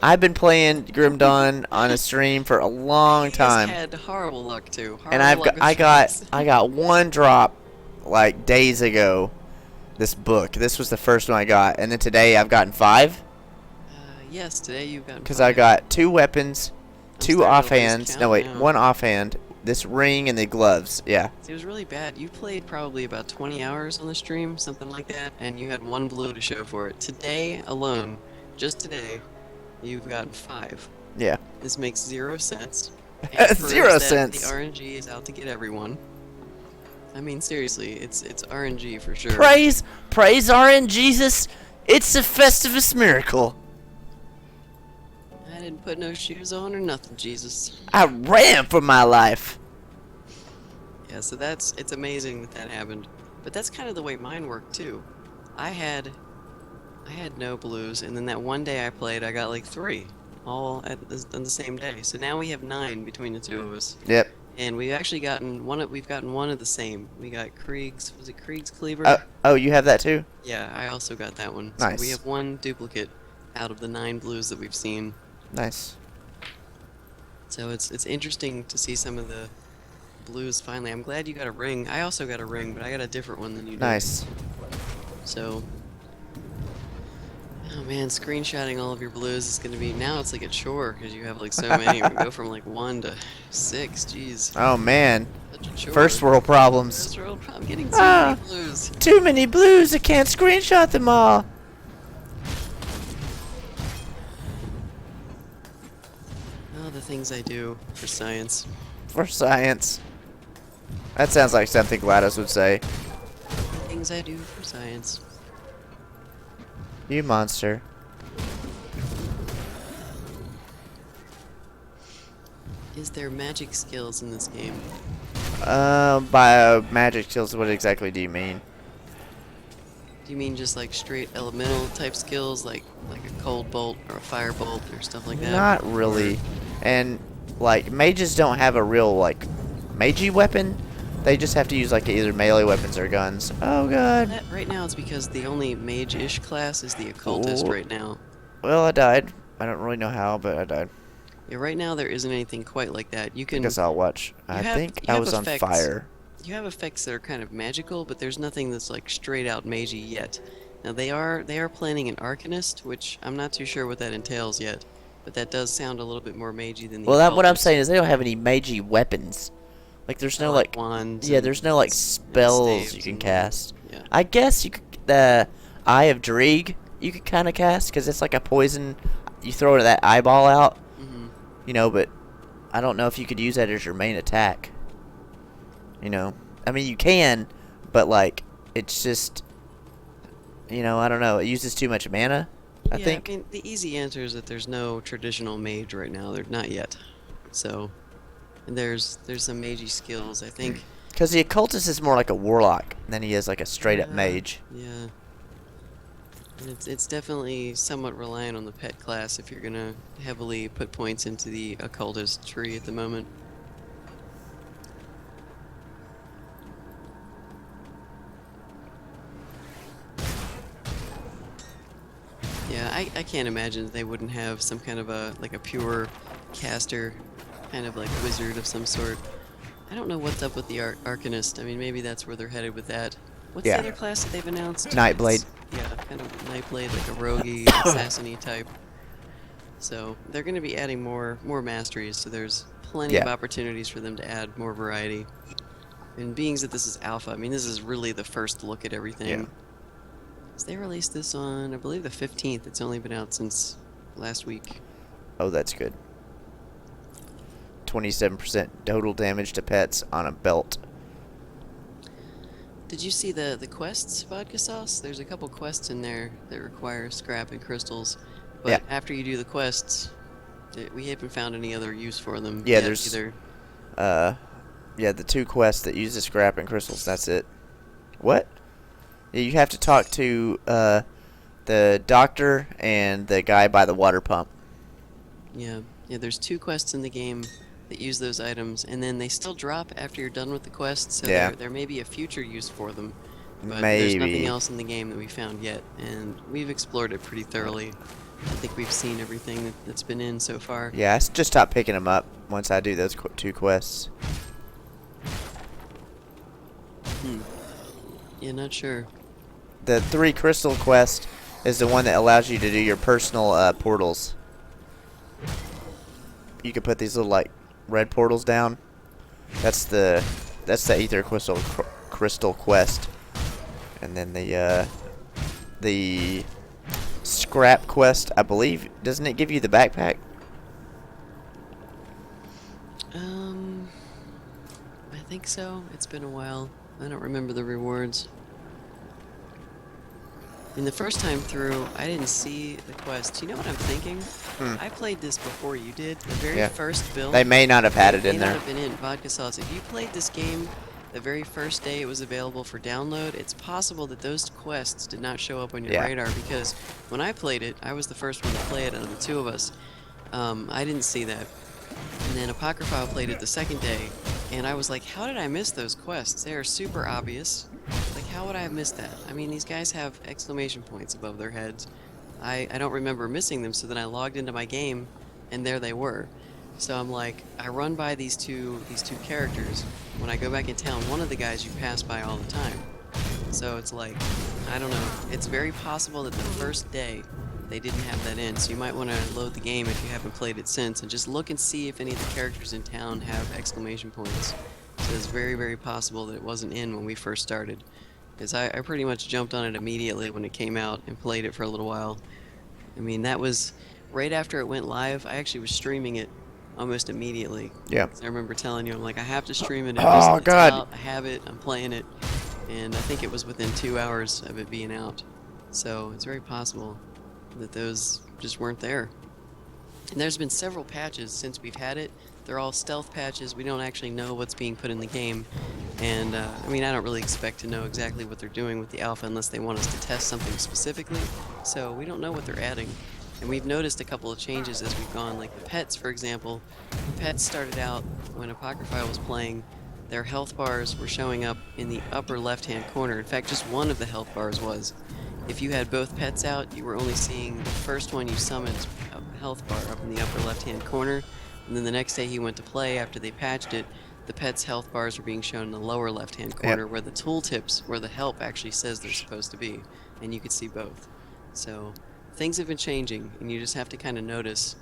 I've been playing Grim Dawn on a stream for a long time. He's had horrible luck too. And I got one drop like days ago. This book. This was the first one I got, and then today I've gotten 5. Yes, today you've gotten. Because I got 2 weapons, 2 offhands. No wait, now. 1 offhand. This ring and the gloves. Yeah. It was really bad. You played probably about 20 hours on the stream, something like that, and you had 1 blue to show for it. Today alone, just today, you've gotten 5. Yeah. This makes 0 sense. And proves 0 that cents. The RNG is out to get everyone. I mean, seriously, it's RNG for sure. Praise RNGesus. It's a Festivus miracle. I didn't put no shoes on or nothing, Jesus. I ran for my life. Yeah, so it's amazing that happened. But that's kind of the way mine worked too. I had no blues, and then that one day I played, I got like 3, all on the same day. So now we have 9 between the 2 of us. Yep. And we've actually gotten one of the same. We got Krieg's, was it Krieg's Cleaver? Oh, you have that too? Yeah, I also got that one. Nice. So we have 1 duplicate out of the 9 blues that we've seen. Nice. It's So it's interesting to see some of the blues finally. I'm glad you got a ring. I also got a ring, but I got a different one than you did. Nice. So, oh man, screenshotting all of your blues is gonna be, now it's like a chore because you have like so many. We go from like 1 to 6. Jeez, Oh man. such a chore. First world problems. First world problem. Getting too many blues. Too many blues. I can't screenshot them all. Oh, the things I do for science. For science. That sounds like something GLaDOS would say. The things I do for science. You monster. Is there magic skills in this game? By magic skills, what exactly do you mean? Do you mean just like straight elemental type skills, like a cold bolt or a fire bolt or stuff like that? Not really. And like mages don't have a real like magey weapon. They just have to use like either melee weapons or guns. Oh god. Right now it's because the only mage-ish class is the occultist Ooh. right now. Well, I died. I don't really know how, but I died. Yeah, right now there isn't anything quite like that. You I can. guess I'll watch. I think I was on fire. You have effects that are kind of magical, but there's nothing that's like straight out magey yet. Now they are planning an arcanist, which I'm not too sure what that entails yet, but that does sound a little bit more magey than the. Well, what I'm occultist. saying is they don't have any magey weapons. Like there's no like wands. yeah, there's no like spells staves you can and- cast. Yeah. I guess you could the Eye of Dreeg you could kind of cast because it's like a poison. You throw that eyeball out, Mhm. you know, but I don't know if you could use that as your main attack. You know, I mean you can, but like it's just, you know, I don't know. It uses too much mana. I think. I mean, the easy answer is that there's no traditional mage right now. There's not yet. So, and there's some magey skills, I think. Because the occultist is more like a warlock than he is like a straight up Yeah, mage. Yeah. And it's definitely somewhat reliant on the pet class if you're gonna heavily put points into the occultist tree at the moment. Yeah, I can't imagine that they wouldn't have some kind of a pure caster, kind of like wizard of some sort. I don't know what's up with the arcanist. I mean, maybe that's where they're headed with that. What's Yeah. the other class that they've announced? Nightblade. Yeah, kind of Nightblade, like a roguey, assassin-y type. So they're going to be adding more masteries. So there's plenty of Yeah. opportunities for them to add more variety. And being that this is alpha, I mean, this is really the first look at everything. Yeah. So they released this on, I believe, the 15th. It's only been out since last week. Oh, that's good. 27% total damage to pets on a belt. Did you see the quests, Vodka Sauce? There's a couple quests in there that require scrap and crystals. But Yeah. after you do the quests, we haven't found any other use for them Yeah, yet there's either. Yeah, the 2 quests that use the scrap and crystals. That's it. What? Yeah, you have to talk to the doctor and the guy by the water pump. Yeah, there's 2 quests in the game that use those items, and then they still drop after you're done with the quest, so Yeah. there may be a future use for them. But Maybe. there's nothing else in the game that we found yet, and we've explored it pretty thoroughly. I think we've seen everything that's been in so far. Yeah, I just stopped picking them up once I do those 2 quests. Yeah, not sure. The 3 crystal quest is the one that allows you to do your personal portals. You can put these little like red portals down. That's the ether crystal quest. And then the scrap quest, I believe, doesn't it give you the backpack? I think so. It's been a while. I don't remember the rewards. And the first time through, I didn't see the quest. You know what I'm thinking? I played this before you did. The very Yeah. first build. They may not have had it may in not there. have been in Vodka Sauce. If you played this game the very first day it was available for download, it's possible that those quests did not show up on your Yeah. radar, because when I played it, I was the first one to play it out of the 2 of us. I didn't see that. And then Apocryphile played it the second day, and I was like, how did I miss those quests? They are super obvious. Like, how would I have missed that? I mean, these guys have exclamation points above their heads. I don't remember missing them, so then I logged into my game, and there they were. So I'm like, I run by these two characters. When I go back in town, one of the guys you pass by all the time. So it's like, I don't know. It's very possible that the first day they didn't have that in. So you might want to load the game if you haven't played it since and just look and see if any of the characters in town have exclamation points. So it's very, very possible that it wasn't in when we first started. Because I pretty much jumped on it immediately when it came out and played it for a little while. I mean, that was right after it went live. I actually was streaming it almost immediately. Yeah. I remember telling you, I'm like, I have to stream it. Oh, It's God. out, I have it, I'm playing it. And I think it was within 2 hours of it being out. So it's very possible that those just weren't there. And there's been several patches since we've had it. They're all stealth patches. We don't actually know what's being put in the game. And, I mean, I don't really expect to know exactly what they're doing with the alpha unless they want us to test something specifically. So we don't know what they're adding. And we've noticed a couple of changes as we've gone. Like the pets, for example. The pets started out when Apocryphile was playing. Their health bars were showing up in the upper left-hand corner. In fact, just one of the health bars was. If you had both pets out, you were only seeing the first one you summoned a health bar up in the upper left-hand corner. And then the next day he went to play after they patched it, the pet's health bars were being shown in the lower left-hand corner where the tooltips, where the help actually says they're supposed to be. And you could see both. So things have been changing, and you just have to kind of notice,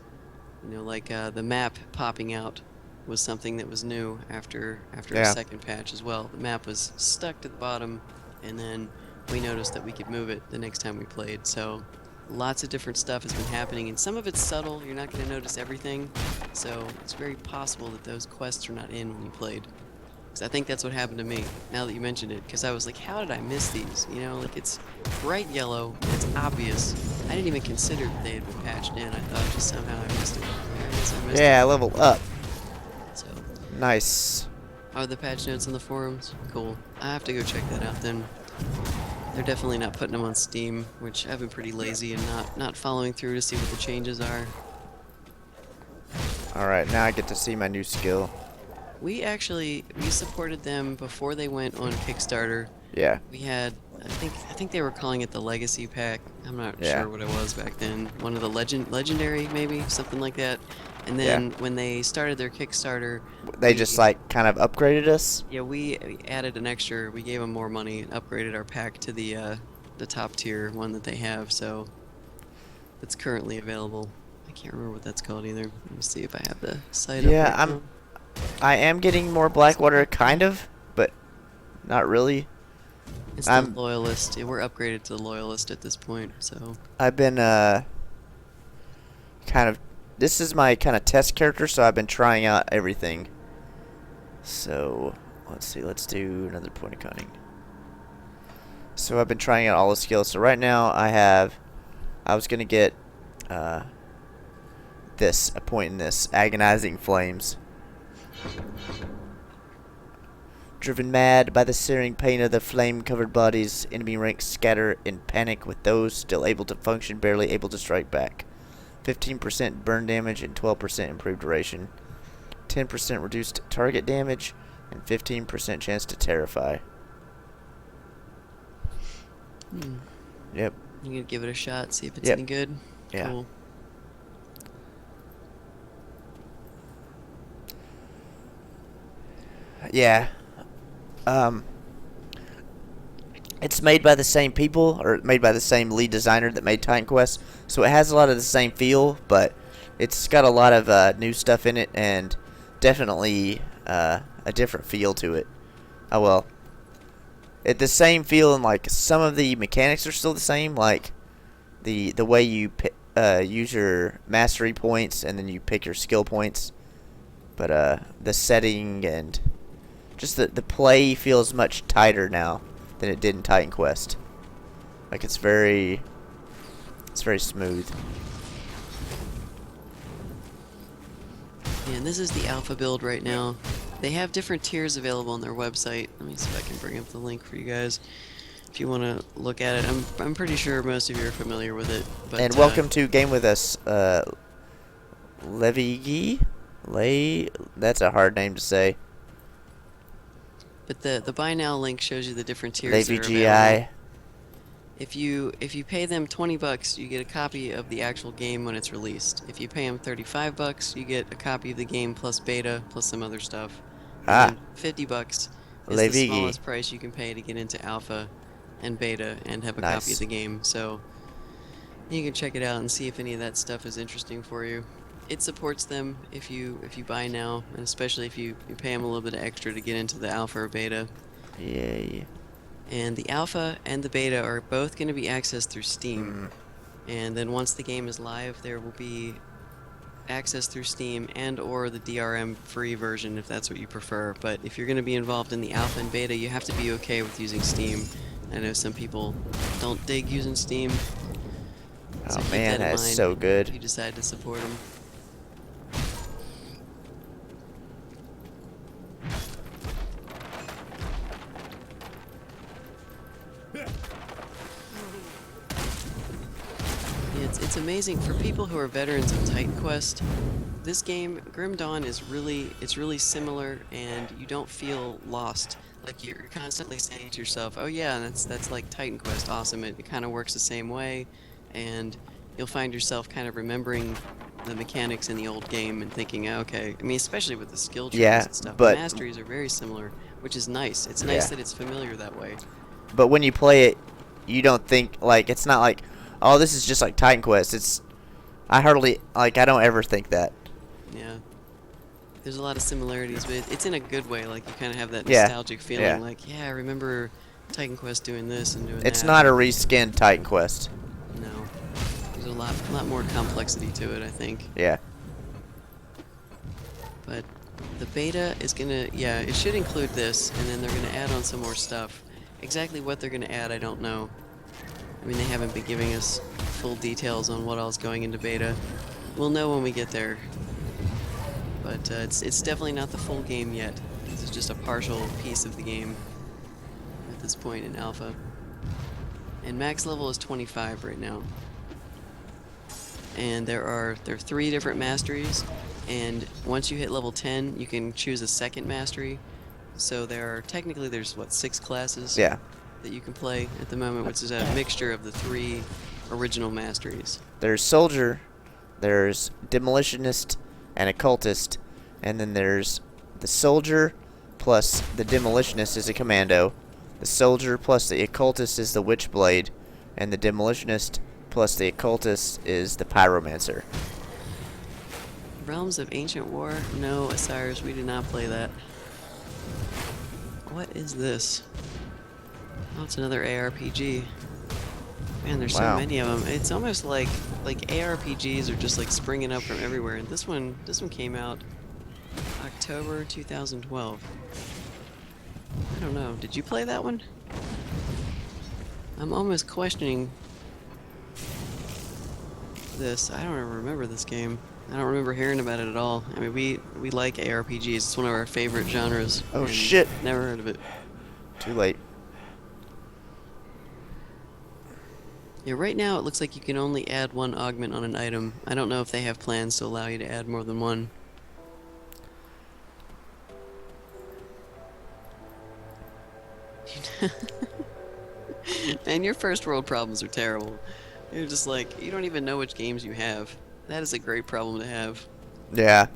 you know, like the map popping out was something that was new after a second patch as well. The map was stuck to the bottom, and then we noticed that we could move it the next time we played. So lots of different stuff has been happening, and some of it's subtle. You're not going to notice everything, so it's very possible that those quests are not in when you played. Because I think that's what happened to me, now that you mentioned it, because I was like, how did I miss these? You know, like it's bright yellow, it's obvious. I didn't even consider that they had been patched in. I thought just somehow I missed it. I guess I missed Yeah, it. level up. So, Nice. are the patch notes on the forums? Cool. I have to go check that out then. They're definitely not putting them on Steam, which I've been pretty lazy and not following through to see what the changes are. Alright, now I get to see my new skill. We supported them before they went on Kickstarter. Yeah. We had, I think they were calling it the Legacy Pack. I'm not sure what it was back then. One of the Legendary, maybe, something like that. And then when they started their Kickstarter, They just like kind of upgraded us. yeah, we added an extra. We gave them more money and upgraded our pack to the top tier one that they have. So that's currently available. I can't remember what that's called either. Let me see if I have the site up Yeah, right now. I am getting more Blackwater, kind of, but not really. It's the Loyalist. Yeah, we're upgraded to the Loyalist at this point. So I've been kind of. This is my kind of test character, so I've been trying out everything. So let's see. Let's do another point of cunning. So I've been trying out all the skills. So right now I was gonna get a point in this agonizing flames. Driven mad by the searing pain of the flame-covered bodies, enemy ranks scatter in panic, with those still able to function barely able to strike back. 15% burn damage and 12% improved duration. 10% reduced target damage and 15% chance to terrify. Yep. you gonna give it a shot, see if it's Yep. any good. Yeah. Cool. Yeah. It's made by the same people, or made by the same lead designer that made Titan Quest, so it has a lot of the same feel, but it's got a lot of new stuff in it, and definitely a different feel to it. Oh well. The same feel, and like some of the mechanics are still the same, like the way you use your mastery points, and then you pick your skill points. But the setting and just the play feels much tighter now than it did in Titan Quest. Like it's very smooth. Yeah, and this is the alpha build right now. They have different tiers available on their website. Let me see if I can bring up the link for you guys if you want to look at it. I'm pretty sure most of you are familiar with it. But, And welcome to Game With Us, Levigi? That's a hard name to say. But the buy now link shows you the different tiers that are available. LeviGI. If you pay them 20 bucks, you get a copy of the actual game when it's released. If you pay them 35 bucks, you get a copy of the game plus beta plus some other stuff. And Ah, then 50 bucks is the Levigi. smallest price you can pay to get into alpha and beta and have a copy of Nice. the game. So you can check it out and see if any of that stuff is interesting for you. It supports them if you buy now, and especially if you pay them a little bit extra to get into the alpha or beta. Yay. And the alpha and the beta are both going to be accessed through Steam. And then once the game is live, there will be access through Steam and or the DRM free version if that's what you prefer. But if you're going to be involved in the alpha and beta, you have to be okay with using Steam. I know some people don't dig using Steam. So Oh keep man, that in that's mind so if good. you decide to support them. It's amazing for people who are veterans of Titan Quest. This game, Grim Dawn, is really similar, and you don't feel lost. Like you're constantly saying to yourself, "Oh yeah, that's like Titan Quest, awesome." It kind of works the same way, and you'll find yourself kind of remembering the mechanics in the old game and thinking, "Okay." I mean, especially with the skill trees Yeah, and stuff, the but masteries are very similar, which is nice. It's nice yeah. that it's familiar that way. But when you play it, you don't think like it's not like, oh, this is just like Titan Quest. I don't ever think that. Yeah. There's a lot of similarities, but it's in a good way. Like, you kind of have that Yeah, nostalgic feeling, yeah. like, yeah, I remember Titan Quest doing this and doing It's that. not a reskinned Titan Quest. No. There's a lot more complexity to it, I think. Yeah. But the beta is gonna, yeah, it should include this, and then they're gonna add on some more stuff. Exactly what they're gonna add, I don't know. I mean, they haven't been giving us full details on what else going into beta. We'll know when we get there. But it's definitely not the full game yet. This is just a partial piece of the game at this point in alpha. And max level is 25 right now. And there are 3 different masteries, and once you hit level 10, you can choose a second mastery. So there's what, 6 classes Yeah. that you can play at the moment, which is a mixture of the 3 original masteries. There's Soldier, there's Demolitionist, and Occultist, and then there's the Soldier plus the Demolitionist is a Commando, the Soldier plus the Occultist is the Witchblade, and the Demolitionist plus the Occultist is the Pyromancer. Realms of Ancient War? No, Osiris, we did not play that. What is this? Oh, it's another ARPG. Man, there's Wow. so many of them. It's almost like ARPGs are just like springing up from everywhere. And this one came out October 2012. I don't know. Did you play that one? I'm almost questioning this. I don't even remember this game. I don't remember hearing about it at all. I mean, we like ARPGs. It's one of our favorite genres. Oh and shit. Never heard of it. Too late. Yeah, right now it looks like you can only add 1 augment on an item. I don't know if they have plans to allow you to add more than 1. And your first world problems are terrible. You're just like, you don't even know which games you have. That is a great problem to have. Yeah.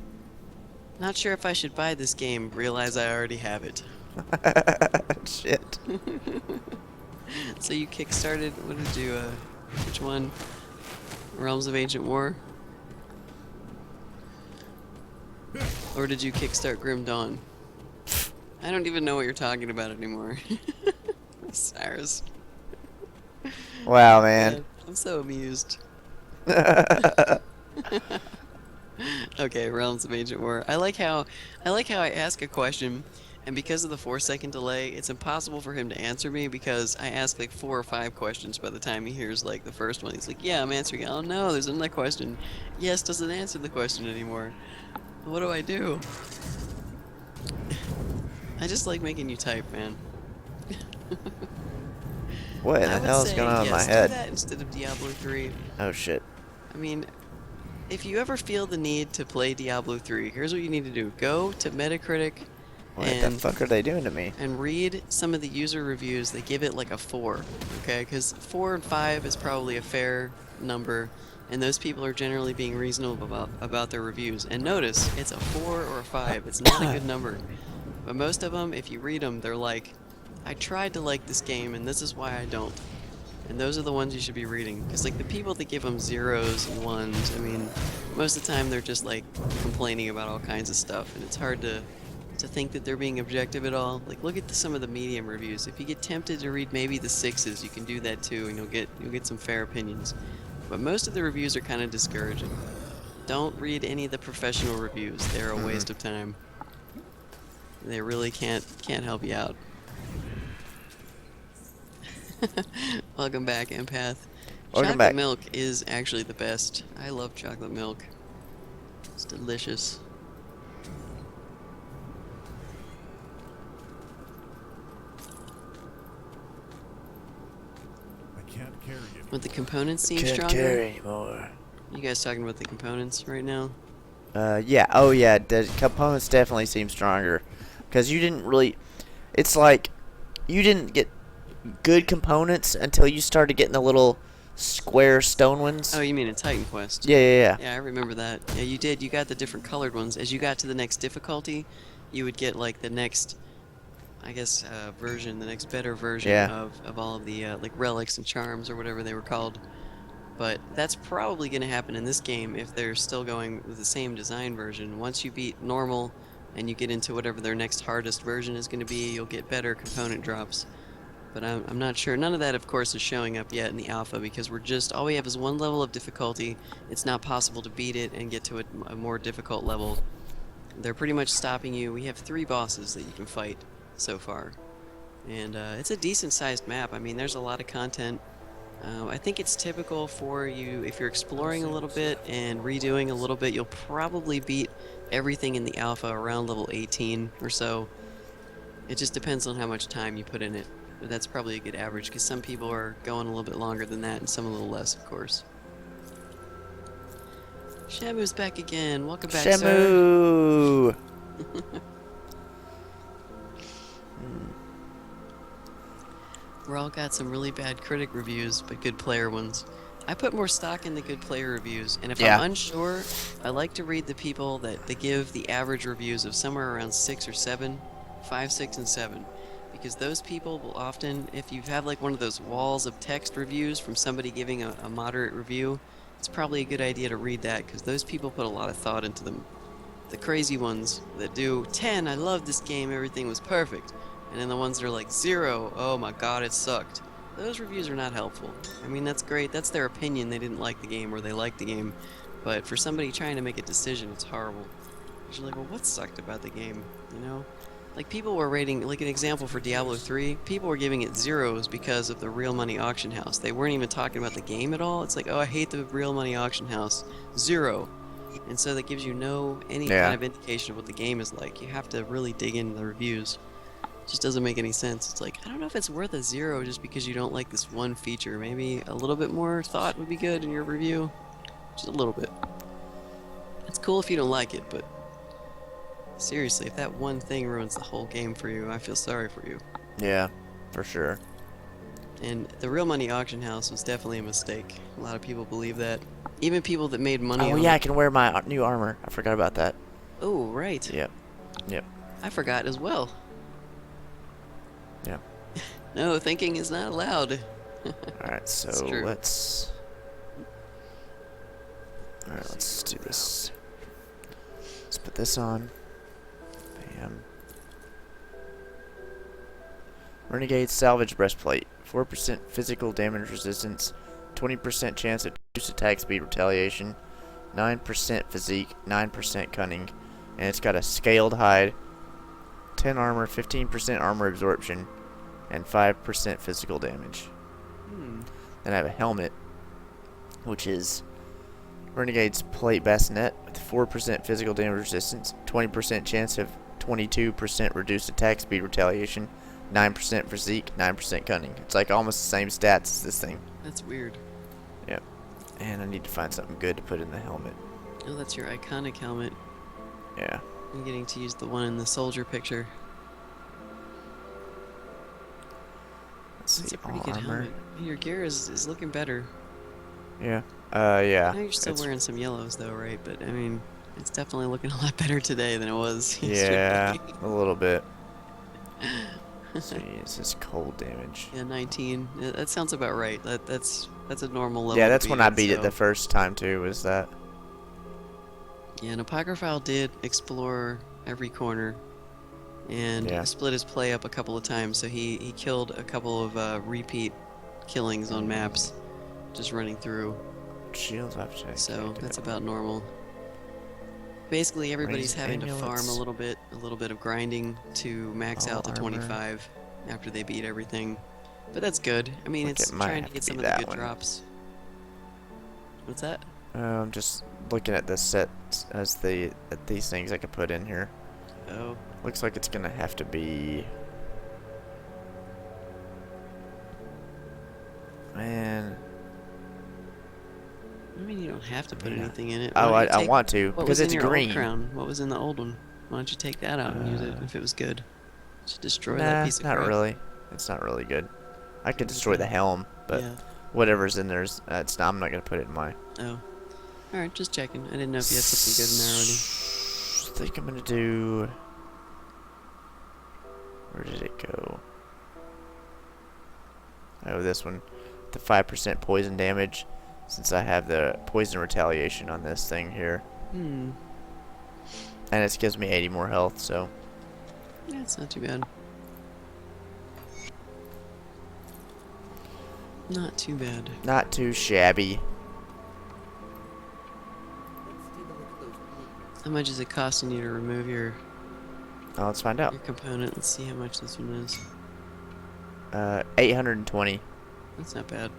Not sure if I should buy this game, realize I already have it. Shit. So you kickstarted, what did you, which one? Realms of Ancient War? Or did you kickstart Grim Dawn? I don't even know what you're talking about anymore. Cyrus. Wow, man. I'm so amused. Okay, Realms of Ancient War. I like how I ask a question, and because of the 4-second delay, it's impossible for him to answer me because I ask like 4 or 5 questions by the time he hears like the first one. He's like, "Yeah, I'm answering it." Oh no, there's another question. Yes doesn't answer the question anymore. What do I do? I just like making you type, man. What in the hell is going on in my yes, head? do that instead of Diablo 3. Oh shit. I mean, if you ever feel the need to play Diablo 3, here's what you need to do. Go to Metacritic What the fuck are they doing to me? And read some of the user reviews. They give it like a 4, okay? Because 4 and 5 is probably a fair number, and those people are generally being reasonable about their reviews. And notice, it's a 4 or a 5. It's not a good number. But most of them, if you read them, they're like, I tried to like this game, and this is why I don't. And those are the ones you should be reading. Because like the people that give them 0s and 1s, I mean, most of the time they're just like complaining about all kinds of stuff, and it's hard to think that they're being objective at all. Like, look at some of the medium reviews. If you get tempted to read maybe the 6s, you can do that too, and you'll get some fair opinions. But most of the reviews are kind of discouraging. Don't read any of the professional reviews. They're a waste of time. They really can't help you out. Welcome back, Empath. Welcome Chocolate back. milk is actually the best. I love chocolate milk. It's delicious. Can't carry it. With the components seem Can't stronger. carry anymore. You guys talking about the components right now? Yeah. Oh, yeah. The components definitely seem stronger. Because you didn't really... It's like... You didn't get good components until you started getting the little square stone ones. Oh, you mean in Titan Quest? Yeah. Yeah, I remember that. Yeah, you did. You got the different colored ones. As you got to the next difficulty, you would get, like, the next... I guess, version, the next better version of all of the, like, relics and charms or whatever they were called. But that's probably going to happen in this game if they're still going with the same design version. Once you beat normal and you get into whatever their next hardest version is going to be, you'll get better component drops. But I'm not sure. None of that, of course, is showing up yet in the alpha because all we have is one level of difficulty. It's not possible to beat it and get to a more difficult level. They're pretty much stopping you. We have 3 bosses that you can fight so far, and it's a decent sized map. I mean, there's a lot of content. I think it's typical for you, if you're exploring a little bit and redoing a little bit, you'll probably beat everything in the alpha around level 18 or so. It just depends on how much time you put in it, but that's probably a good average because some people are going a little bit longer than that and some a little less, of course. Shamu's back again. Welcome back, Shamu! sir. We're all got some really bad critic reviews, but good player ones. I put more stock in the good player reviews, and if I'm unsure, I like to read the people that they give the average reviews of somewhere around 6 or 7, 5, 6, and 7. Because those people will often, if you have like one of those walls of text reviews from somebody giving a moderate review, it's probably a good idea to read that, because those people put a lot of thought into them. The crazy ones that do 10, I love this game, everything was perfect. And then the ones that are like 0, oh my god, it sucked. Those reviews are not helpful. I mean, that's great. That's their opinion. They didn't like the game or they liked the game. But for somebody trying to make a decision, it's horrible. You're like, well, what sucked about the game? You know? Like, people were rating, like an example for Diablo 3, people were giving it 0s because of the real money auction house. They weren't even talking about the game at all. It's like, oh, I hate the real money auction house. 0. And so that gives you any kind of indication of what the game is like. You have to really dig into the reviews. Just doesn't make any sense. It's like, I don't know if it's worth a 0 just because you don't like this one feature. Maybe a little bit more thought would be good in your review. Just a little bit. It's cool if you don't like it, but seriously, if that one thing ruins the whole game for you, I feel sorry for you. Yeah, for sure. And the real money auction house was definitely a mistake. A lot of people believe that. Even people that made money on I can wear my new armor. I forgot about that. Oh, right. Yep. I forgot as well. Yep. No, thinking is not allowed. Alright, so let's do this. Let's put this on. Bam. Renegade salvage breastplate. 4% physical damage resistance. 20% chance of reduced attack speed retaliation. 9% physique. 9% cunning. And it's got a scaled hide. 10 armor, 15% armor absorption, and 5% physical damage. Then I have a helmet, which is Renegade's plate bassinet with 4% physical damage resistance, 20% chance of 22% reduced attack speed retaliation, 9% physique, 9% cunning. It's like almost the same stats as this thing. That's weird. Yep. And I need to find something good to put in the helmet. Oh, that's your iconic helmet. Yeah. I'm getting to use the one in the soldier picture. That's see, a pretty all good armor. helmet. Your gear is looking better. Yeah. Yeah. I know you're still It's, wearing some yellows though, right? But I mean, it's definitely looking a lot better today than it was yeah, yesterday. a little bit. See, it says cold damage. Yeah, 19. That sounds about right. That's a normal level Yeah, to that's be when I at, beat it the so. first time too, was that. Yeah, and Apocryphile did explore every corner and Yeah. split his play up a couple of times, so he killed a couple of repeat killings on maps, just running through. Shields object. So that's about normal. Basically, everybody's Raise having to farm amulets. a little bit of grinding to max All out to armor. 25 after they beat everything. But that's good. I mean, Look, it's it might trying have to get to be some of the that good one. drops. What's that? I'm just looking at the set as at these things I could put in here. Oh, Looks like it's gonna have to be. Man. I mean, you don't have to put Yeah. anything in it. Oh, Why don't you I take want to what because was in it's your green. old crown? What was in the old one? Why don't you take that out and use it if it was good? Just destroy that Nah, piece of not crap. really. It's not really good. I could destroy the Okay. helm, but Yeah. whatever's in there's it's not, I'm not gonna put it in my. Oh. All right, just checking. I didn't know if you had something good in there already. I think I'm gonna do. Where did it go? Oh, this one. The 5% poison damage. Since I have the poison retaliation on this thing here. Hmm. And it gives me 80 more health, so. Yeah, it's not too bad. Not too bad. Not too shabby. How much is it costing you to remove your Let's find out. component? Let's see how much this one is. 820. That's not bad.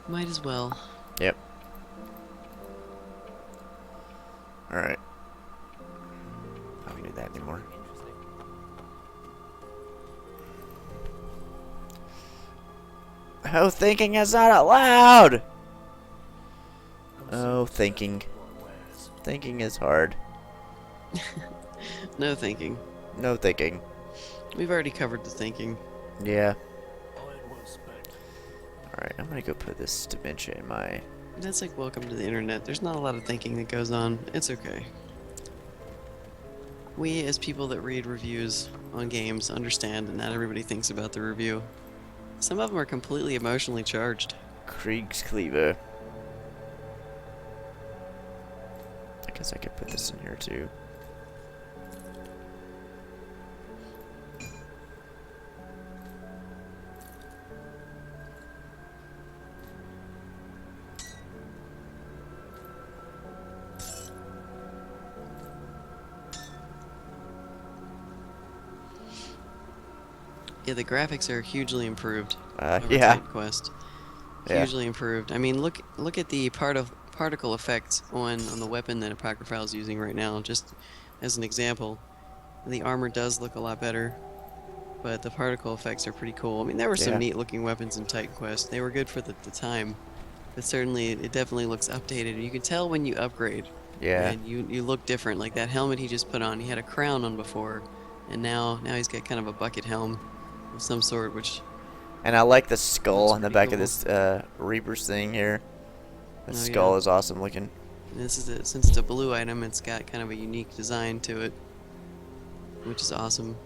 Might as well. Yep. Alright. I don't need that anymore. Oh, thinking is not allowed! Oh, thinking. Thinking is hard. No thinking. No thinking. We've already covered the thinking. Yeah. Alright, I'm gonna go put this dementia in my... That's like welcome to the internet. There's not a lot of thinking that goes on. It's okay. We, as people that read reviews on games, understand that not everybody thinks about the review. Some of them are completely emotionally charged. Kriegscleaver. I guess I could put this in here too. Yeah, the graphics are hugely improved over Yeah. Titan Quest. Yeah. Hugely improved. I mean, look at the particle effects on the weapon that Apocryphile is using right now. Just as an example, the armor does look a lot better, but the particle effects are pretty cool. I mean, there were some Yeah. neat looking weapons in Titan Quest. They were good for the time, but certainly it definitely looks updated. You can tell when you upgrade, Yeah. and you look different. Like that helmet he just put on, he had a crown on before, and now he's got kind of a bucket helm of some sort, which And I like the skull Looks on the pretty back cool. of this Reaper's thing here. The Oh, skull yeah. is awesome looking. this is since it's a blue item, it's got kind of a unique design to it, which is awesome.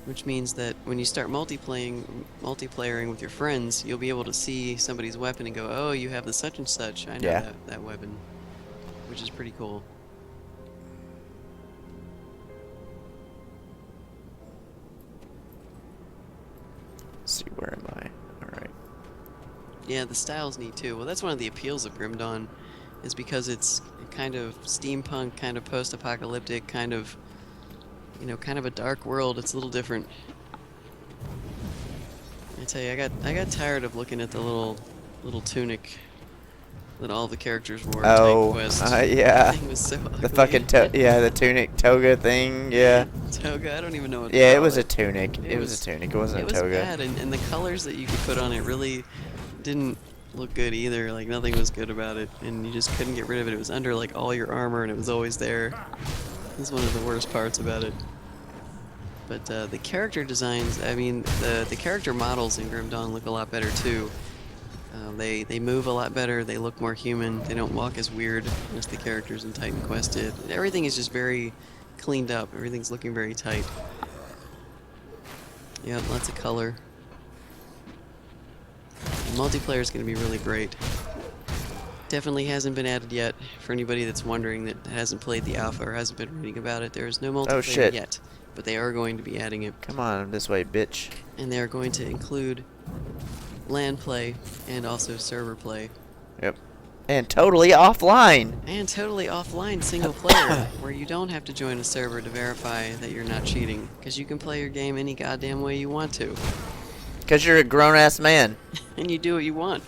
Which means that when you start multiplayering with your friends, you'll be able to see somebody's weapon and go, "Oh, you have the such and such. I know Yeah. that weapon," which is pretty cool. Let's see, where am I? Alright. Yeah, the style's neat too. Well, that's one of the appeals of Grim Dawn, is because it's kind of steampunk, kind of post-apocalyptic, kind of, kind of a dark world. It's a little different. I tell you, I got tired of looking at the little tunic that all the characters wore in Oh, Titan Quest. yeah. That thing was so ugly. The fucking yeah, the tunic toga thing, yeah. Toga, I don't even know what to Yeah, it call was a tunic. It It was was- a tunic. It wasn't It a was toga. bad, and the colors that you could put on it really didn't look good either. Like, nothing was good about it, and you just couldn't get rid of it. It was under, like, all your armor, and it was always there. This is one of the worst parts about it. But the character designs, I mean, the character models in Grim Dawn look a lot better too. They move a lot better, they look more human, they don't walk as weird as the characters in Titan Quest did. Everything is just very cleaned up, everything's looking very tight. Yep, lots of color. The multiplayer is going to be really great. Definitely hasn't been added yet. For anybody that's wondering that hasn't played the alpha or hasn't been reading about it, there is no multiplayer yet. But they are going to be adding it. Come on this way, bitch. And they are going to include LAN play and also server play. Yep. And totally offline. And totally offline single player, where you don't have to join a server to verify that you're not cheating. Because you can play your game any goddamn way you want to. Because you're a grown-ass man. And you do what you want.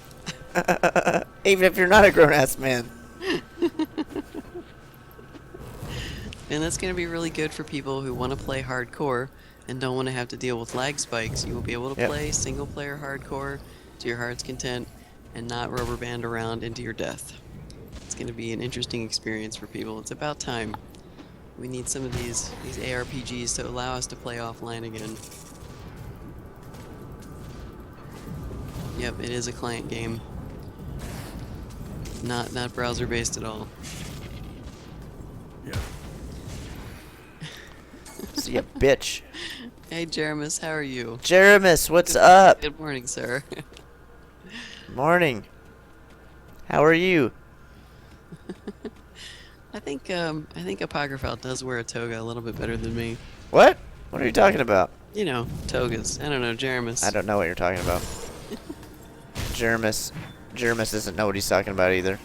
Even if you're not a grown-ass man. And that's going to be really good for people who want to play hardcore and don't want to have to deal with lag spikes. You will be able to play single-player hardcore to your heart's content and not rubber band around into your death. It's going to be an interesting experience for people. It's about time. We need some of these ARPGs to allow us to play offline again. Yep, it is a client game. Not browser-based at all. Yeah. See ya, bitch. Hey, Jeremus, how are you? Jeremus, what's up? Good morning, sir. Morning. How are you? I think Apocryphile does wear a toga a little bit better than me. What? What are you talking about? You know, togas. I don't know, Jeremus. I don't know what you're talking about. Jeremus doesn't know what he's talking about either.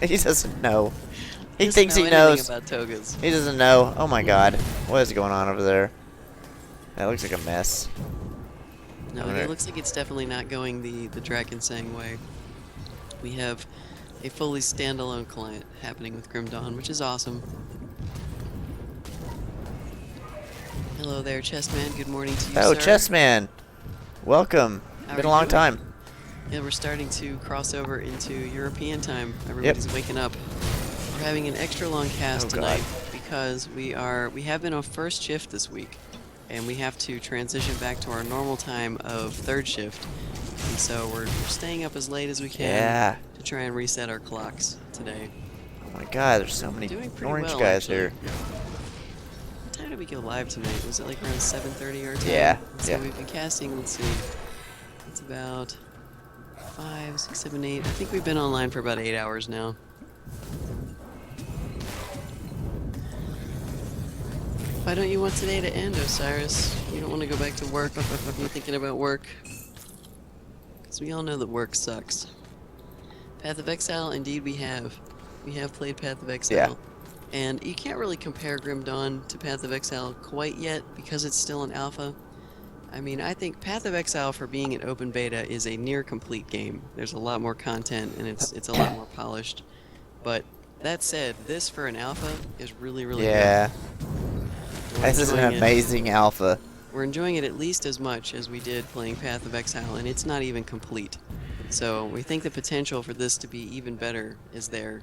He doesn't know. He thinks he knows. About togas. He doesn't know. Oh my god. What is going on over there? That looks like a mess. No, it looks like it's definitely not going the Drakensang way. We have a fully standalone client happening with Grim Dawn, which is awesome. Hello there, Chessman. Good morning to you, Oh, sir. Chessman. Welcome. How Been are a long you? time. Yeah, we're starting to cross over into European time. Everybody's waking up. We're having an extra long cast tonight because we have been on first shift this week, and we have to transition back to our normal time of third shift. And so we're staying up as late as we can to try and reset our clocks today. Oh my god, there's so many Doing pretty orange well, guys actually. here. What time did we go live tonight? Was it like around 7:30 our time? Yeah, So yeah. we've been casting, let's see, it's about 5, 6, 7, 8. I think we've been online for about 8 hours now. Why don't you want today to end, Osiris? You don't want to go back to work? You're thinking about work? Because we all know that work sucks. Path of Exile, indeed we have. We have played Path of Exile. Yeah. And you can't really compare Grim Dawn to Path of Exile quite yet because it's still an alpha. I mean, I think Path of Exile, for being an open beta, is a near complete game. There's a lot more content and it's a lot more polished. But that said, this for an alpha is really, really good. This is an amazing alpha. We're enjoying it at least as much as we did playing Path of Exile, and it's not even complete. So we think the potential for this to be even better is there.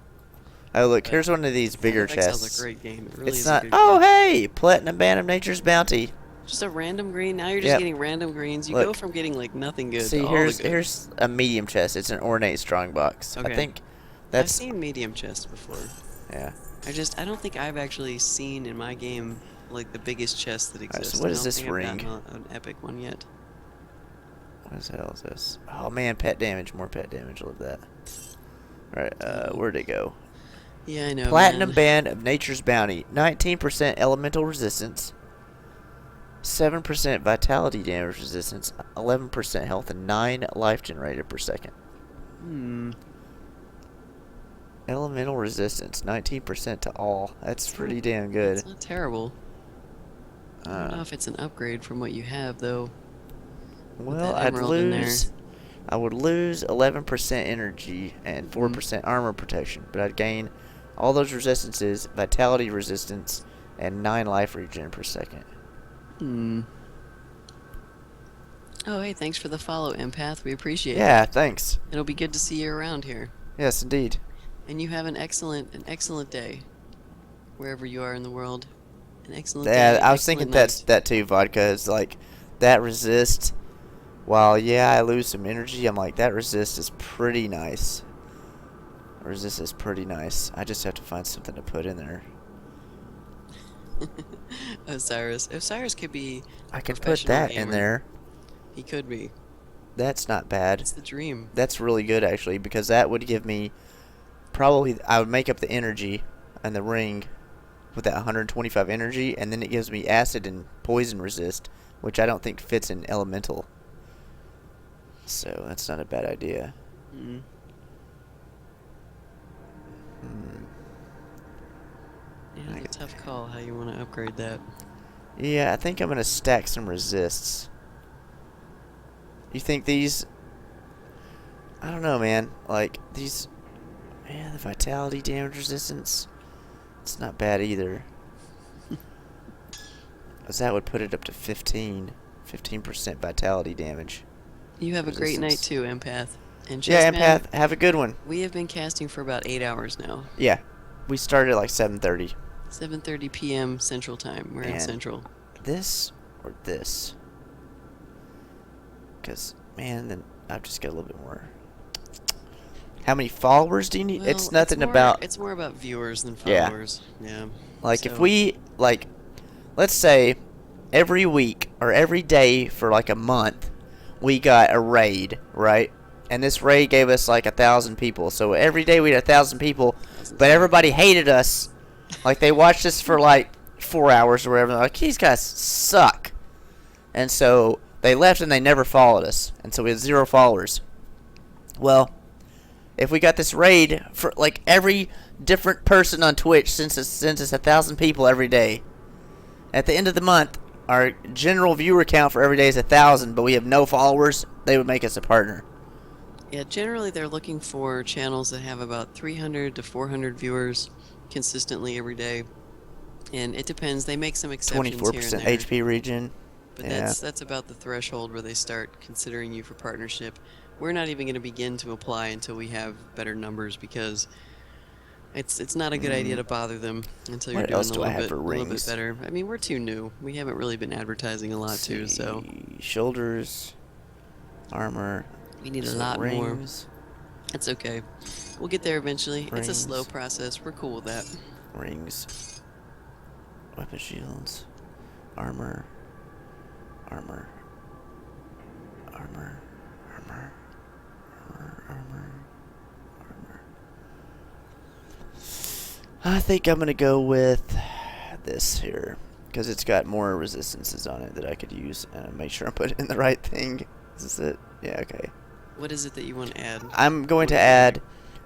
Oh look, here's one of these bigger Path of Exile's chests. a great game. It really It's is not. a good Oh game. hey, Platinum Band of Nature's Bounty. Just a random green. Now you're just getting random greens. You Look. go from getting like nothing good See, to all the good. here's a medium chest. It's an ornate strongbox. Okay. I think I've that's seen medium chests before. yeah. I don't think I've actually seen in my game like the biggest chest that exists. so what I is don't this think I've ring? gotten an epic one yet. What the hell is this? Oh man, pet damage. More pet damage. Love that. Alright, where'd it go? Yeah, I know. Platinum man. Band of Nature's Bounty. 19% elemental resistance. 7% vitality damage resistance. 11% health and 9 life generated per second. Elemental resistance. 19% to all. That's pretty damn good. It's not terrible. I don't know if it's an upgrade from what you have, though. Well, that I'd emerald in there. lose. I would lose 11% energy and 4% armor protection, but I'd gain all those resistances, vitality resistance, and 9 life regen per second. Oh, hey, thanks for the follow, Empath. We appreciate it. Yeah, thanks. It'll be good to see you around here. Yes, indeed. And you have an excellent day. wherever you are in the world. An excellent Yeah, day. I was thinking excellent night. that too. Vodka is like that resist. While yeah, I lose some energy. I'm like that resist is pretty nice. Resist is pretty nice. I just have to find something to put in there. Osiris. Osiris could be I a could put professional that in gamer. there. He could be. That's not bad. It's the dream. That's really good actually because that would give me probably I would make up the energy and the ring with that 125 energy, and then it gives me acid and poison resist, which I don't think fits in elemental. So that's not a bad idea. Mm. Yeah, it's a tough call how you want to upgrade that. Yeah, I think I'm gonna stack some resists. You think these? I don't know, man. Like these, man. The vitality damage resistance. It's not bad either. Cause that would put it up to 15% vitality damage. You have a great night Resistance. too, Empath. And Yeah, Chessman, Empath, have a good one. we have been casting for about 8 hours now. Yeah, we started at like 7:30. 7:30 p.m. Central Time. We're in Man. Central. This or this? Cause man, then I've just got a little bit more. How many followers do you need? Well, It's nothing more, about It's more about viewers than Yeah. followers. Yeah. like if So, we like, let's say every week or every day for like a month, we got a raid, right? And this raid gave us like 1,000 people. So every day we had 1,000 people, but everybody hated us. Like they watched us for like 4 hours or whatever. They're like, these guys suck. And so they left and they never followed us. And so we had 0 followers. Well, if we got this raid for like every different person on Twitch sends us 1,000 people every day. At the end of the month, our general viewer count for every day is 1,000, but we have no followers. They would make us a partner. yeah, generally they're looking for channels that have about 300 to 400 viewers consistently every day. And it depends. They make some exceptions here and 24% there. HP region. But Yeah. that's about the threshold where they start considering you for partnership. We're not even going to begin to apply until we have better numbers because it's not a good idea to bother them until you're What doing else a do I little have bit for a little bit rings? better. I mean, we're too new. We haven't really been advertising a lot too, so Shoulders, armor. we need a some lot more. rings, That's okay. We'll get there eventually. It's a slow Rings. process. We're cool with that. Rings. Weapon shields. Armor. Armor. Armor. Armor. Armor. Armor. Armor. I think I'm gonna go with this here because it's got more resistances on it that I could use and make sure I'm putting in the right thing. Is this it? Yeah. Okay. What is it that you want to add? I'm going What to is it? add,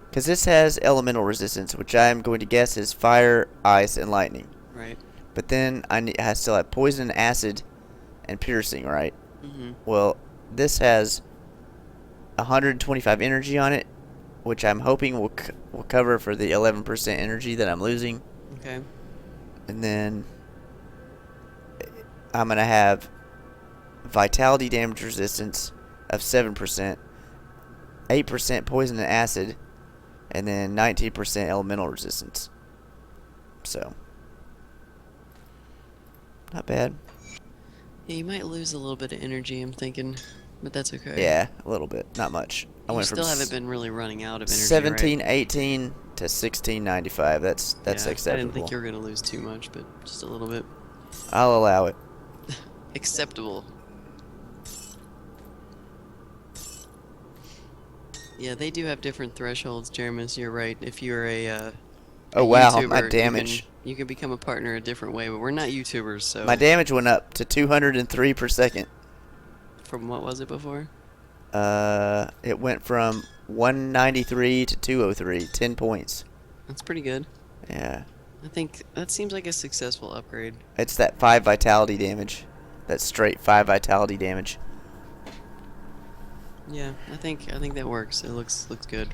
because this has elemental resistance, which I'm going to guess is fire, ice, and lightning. Right. But then I still have poison, acid, and piercing, right? Mm-hmm. Well, this has 125 energy on it, which I'm hoping will cover for the 11% energy that I'm losing. Okay. And then I'm going to have vitality damage resistance of 7%, 8% poison and acid, and then 19% elemental resistance. So, not bad. Yeah, you might lose a little bit of energy, I'm thinking, but that's okay. Yeah, a little bit, not much. I You went still from haven't been really running out of energy, 1718 to 1695. That's yeah, acceptable. I didn't think you were going to lose too much, but just a little bit. I'll allow it. Acceptable. Yeah, they do have different thresholds, Jeremy, you're right. If you're a Oh wow, YouTuber, my damage. You can become a partner a different way, but we're not YouTubers, so... My damage went up to 203 per second. From what was it before? It went from 193 to 203, 10 points. That's pretty good. Yeah. I think that seems like a successful upgrade. It's that 5 vitality damage. That straight 5 vitality damage. Yeah, I think that works. It looks good.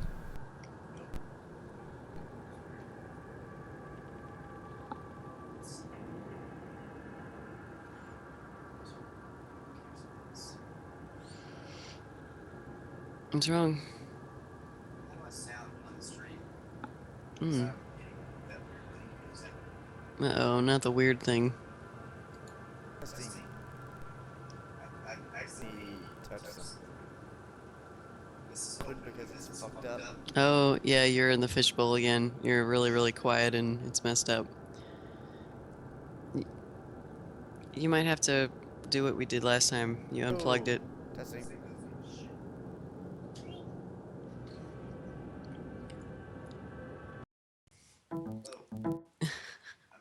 What's wrong? Uh-oh, not the weird thing. I accidentally touched something. This is because it's fucked up. Oh, yeah, you're in the fishbowl again. You're really, really quiet and it's messed up. You might have to do what we did last time. You unplugged it. Testing. I'm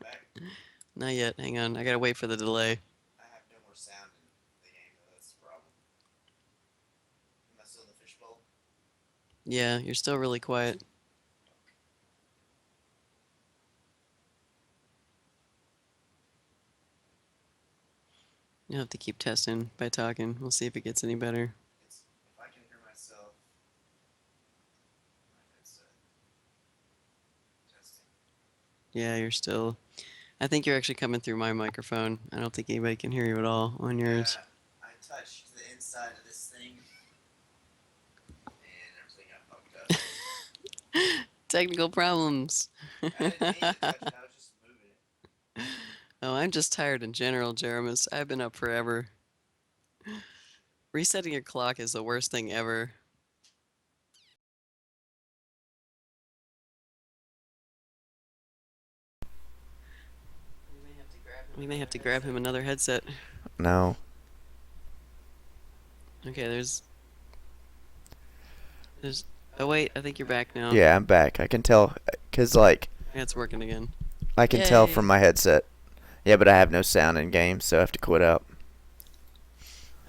back. Not yet. Hang on. I gotta wait for the delay. I have no more sound in the game, though. That's the problem. Am I still in the fishbowl? Yeah, you're still really quiet. You'll have to keep testing by talking. We'll see if it gets any better. If I can hear myself. My headset. Testing. Yeah, you're still. I think you're actually coming through my microphone. I don't think anybody can hear you at all on yours. I touched the inside of this thing. And everything got fucked up. Technical problems. I didn't mean to touch it. I was just moving it. Oh, I'm just tired in general, Jeremus. I've been up forever. Resetting your clock is the worst thing ever. We may have to grab him another headset. No. Okay, there's. Oh wait, I think you're back now. Yeah, I'm back. I can tell, cause like Yeah, it's working again. I can tell Yay. from my headset. Yeah, but I have no sound in game, so I have to quit out.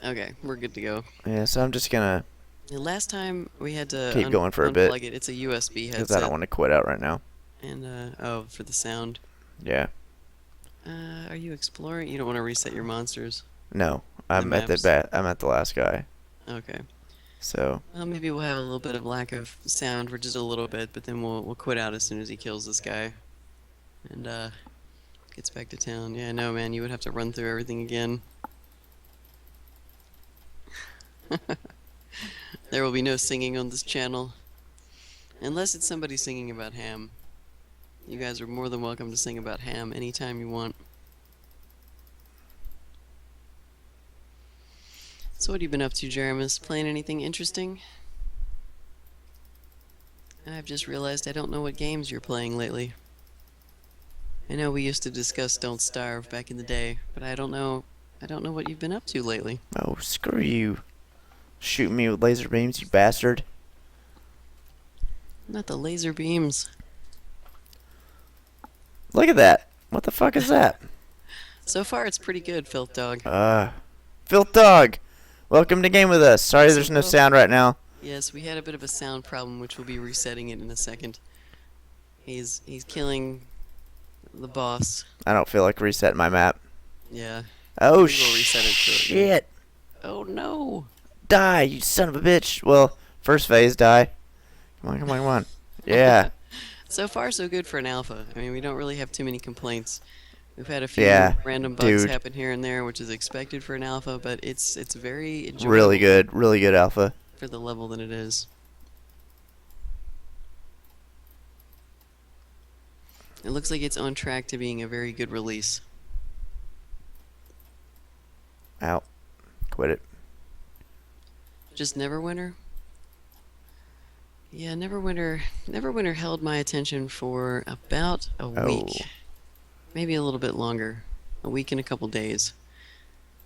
Okay, we're good to go. Yeah, so I'm just gonna The last time we had to keep going for a bit. unplug it. It's a USB because headset. I don't want to quit out right now. And oh, for the sound. Yeah. Are you exploring? You don't want to reset your monsters. No, I'm at maps. I'm at the last guy. Okay. So Well, maybe we'll have a little bit of lack of sound for just a little bit, but then we'll quit out as soon as he kills this guy, and gets back to town. Yeah, no, man, you would have to run through everything again. There will be no singing on this channel, unless it's somebody singing about ham. You guys are more than welcome to sing about ham anytime you want. So what have you been up to, Jeremus? Playing anything interesting? I've just realized I don't know what games you're playing lately. I know we used to discuss Don't Starve back in the day, but I don't know what you've been up to lately. oh, screw you! Shooting me with laser beams, you bastard! Not the laser beams. Look at that! What the fuck is that? So far it's pretty good, Filth Dog. Filth Dog! Welcome to Game With Us. Sorry there's no sound right now. Yes, we had a bit of a sound problem, which we'll be resetting it in a second. He's killing the boss. I don't feel like resetting my map. Yeah. Oh, We will reset it to it, yeah. shit! Oh no! Die, you son of a bitch! Well, first phase, die. Come on, come on, come on. Yeah. So far, so good for an alpha. I mean, we don't really have too many complaints. We've had a few Yeah, random bugs dude. happen here and there, which is expected for an alpha, but it's very enjoyable Really good alpha. for the level that it is. It looks like it's on track to being a very good release. Out. Quit it. Just Neverwinter? Yeah, Neverwinter held my attention for about a week. Maybe a little bit longer. A week and a couple days.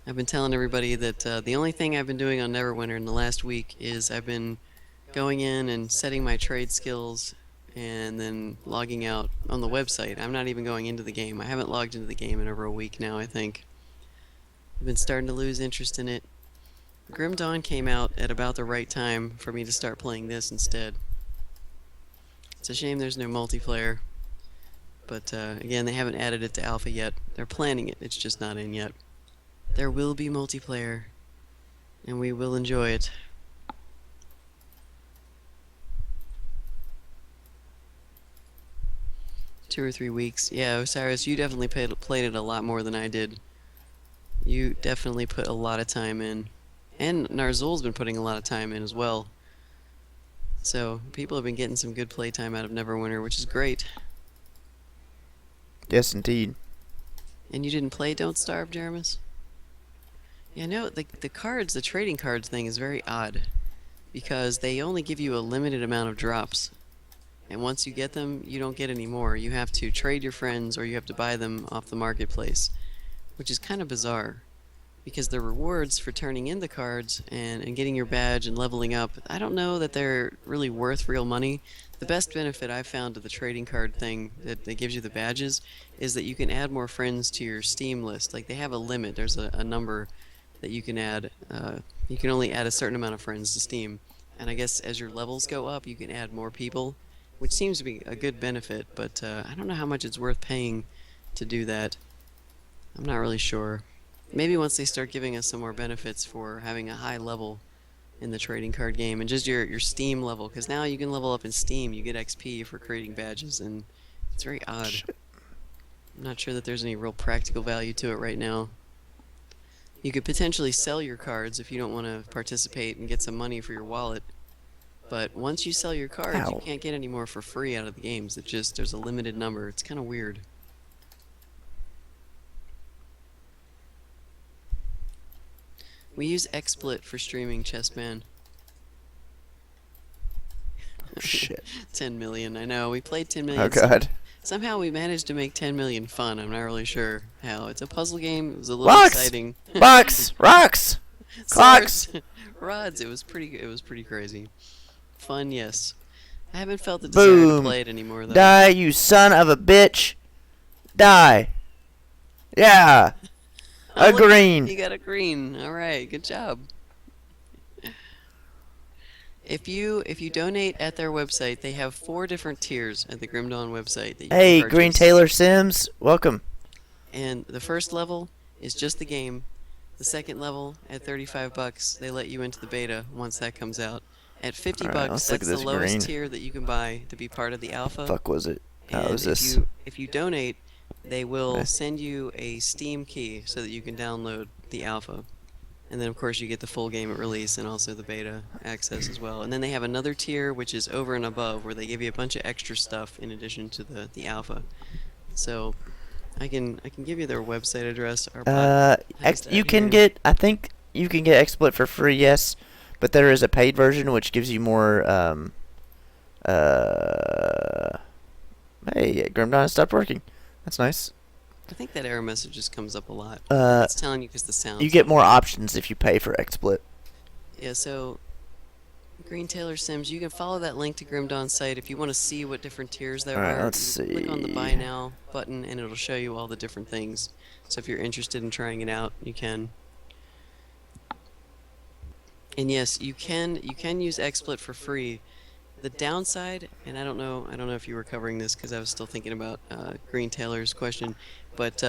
I've been telling everybody that the only thing I've been doing on Neverwinter in the last week is I've been going in and setting my trade skills and then logging out on the website. I'm not even going into the game. I haven't logged into the game in over a week now, I think. I've been starting to lose interest in it. Grim Dawn came out at about the right time for me to start playing this instead. It's a shame there's no multiplayer. But again, they haven't added it to alpha yet. They're planning it, it's just not in yet. There will be multiplayer, and we will enjoy it. Two or 3 weeks. Yeah, Osiris, you definitely played it a lot more than I did. You definitely put a lot of time in. And Narzul's been putting a lot of time in as well. So, people have been getting some good playtime out of Neverwinter, which is great. Yes, indeed. And you didn't play Don't Starve, Jeramis? Yeah, no, the cards, the trading cards thing is very odd. Because they only give you a limited amount of drops. And once you get them, you don't get any more. You have to trade your friends or you have to buy them off the marketplace. Which is kind of bizarre. Because the rewards for turning in the cards and getting your badge and leveling up, I don't know that they're really worth real money. The best benefit I've found to the trading card thing that gives you the badges is that you can add more friends to your Steam list. Like, they have a limit. There's a number that you can add. You can only add a certain amount of friends to Steam. And I guess as your levels go up, you can add more people, which seems to be a good benefit, but I don't know how much it's worth paying to do that. I'm not really sure. Maybe once they start giving us some more benefits for having a high level in the trading card game, and just your Steam level, because now you can level up in Steam, you get XP for creating badges, and it's very odd. I'm not sure that there's any real practical value to it right now. You could potentially sell your cards if you don't want to participate and get some money for your wallet, but once you sell your cards, you can't get any more for free out of the games. It just, there's a limited number. It's kind of weird. We use XSplit for streaming, Chessman. Oh, shit. 10 million, I know. We played 10 million. Oh, God. Somehow we managed to make 10 million fun. I'm not really sure how. It's a puzzle game. It was a little exciting. Box! Rocks! Clocks! Swords, rods. It was pretty crazy. Fun, yes. I haven't felt the desire to play it anymore, though. Die, you son of a bitch! Die! Yeah! A green! You got a green. Alright, good job. If you donate at their website, they have 4 different tiers at the Grim Dawn website that you Hey, can purchase. Green Taylor Sims, welcome. And the first level is just the game. The second level, at $35, they let you into the beta once that comes out. At $50, let's look that's at the this lowest green. tier that you can buy to be part of the alpha. Fuck was it? And Oh, was this? if you donate, they will send you a Steam key so that you can download the alpha. And then, of course, you get the full game at release and also the beta access as well. And then they have another tier, which is over and above, where they give you a bunch of extra stuff in addition to the alpha. So, I can give you their website address. You can get, I think you can get XSplit for free, yes. But there is a paid version which gives you more, hey, Grim Dawn stopped working. That's nice. I think that error message just comes up a lot. Uh, it's telling you because the sound. You get more options if you pay for XSplit. Yeah, so Green Taylor Sims, you can follow that link to Grim Dawn's site if you want to see what different tiers there Alright, are. let's you click on the see. Buy Now button and it'll show you all the different things. So if you're interested in trying it out, you can. And yes, you can use XSplit for free. The downside, and I don't know if you were covering this because I was still thinking about Green Taylor's question, but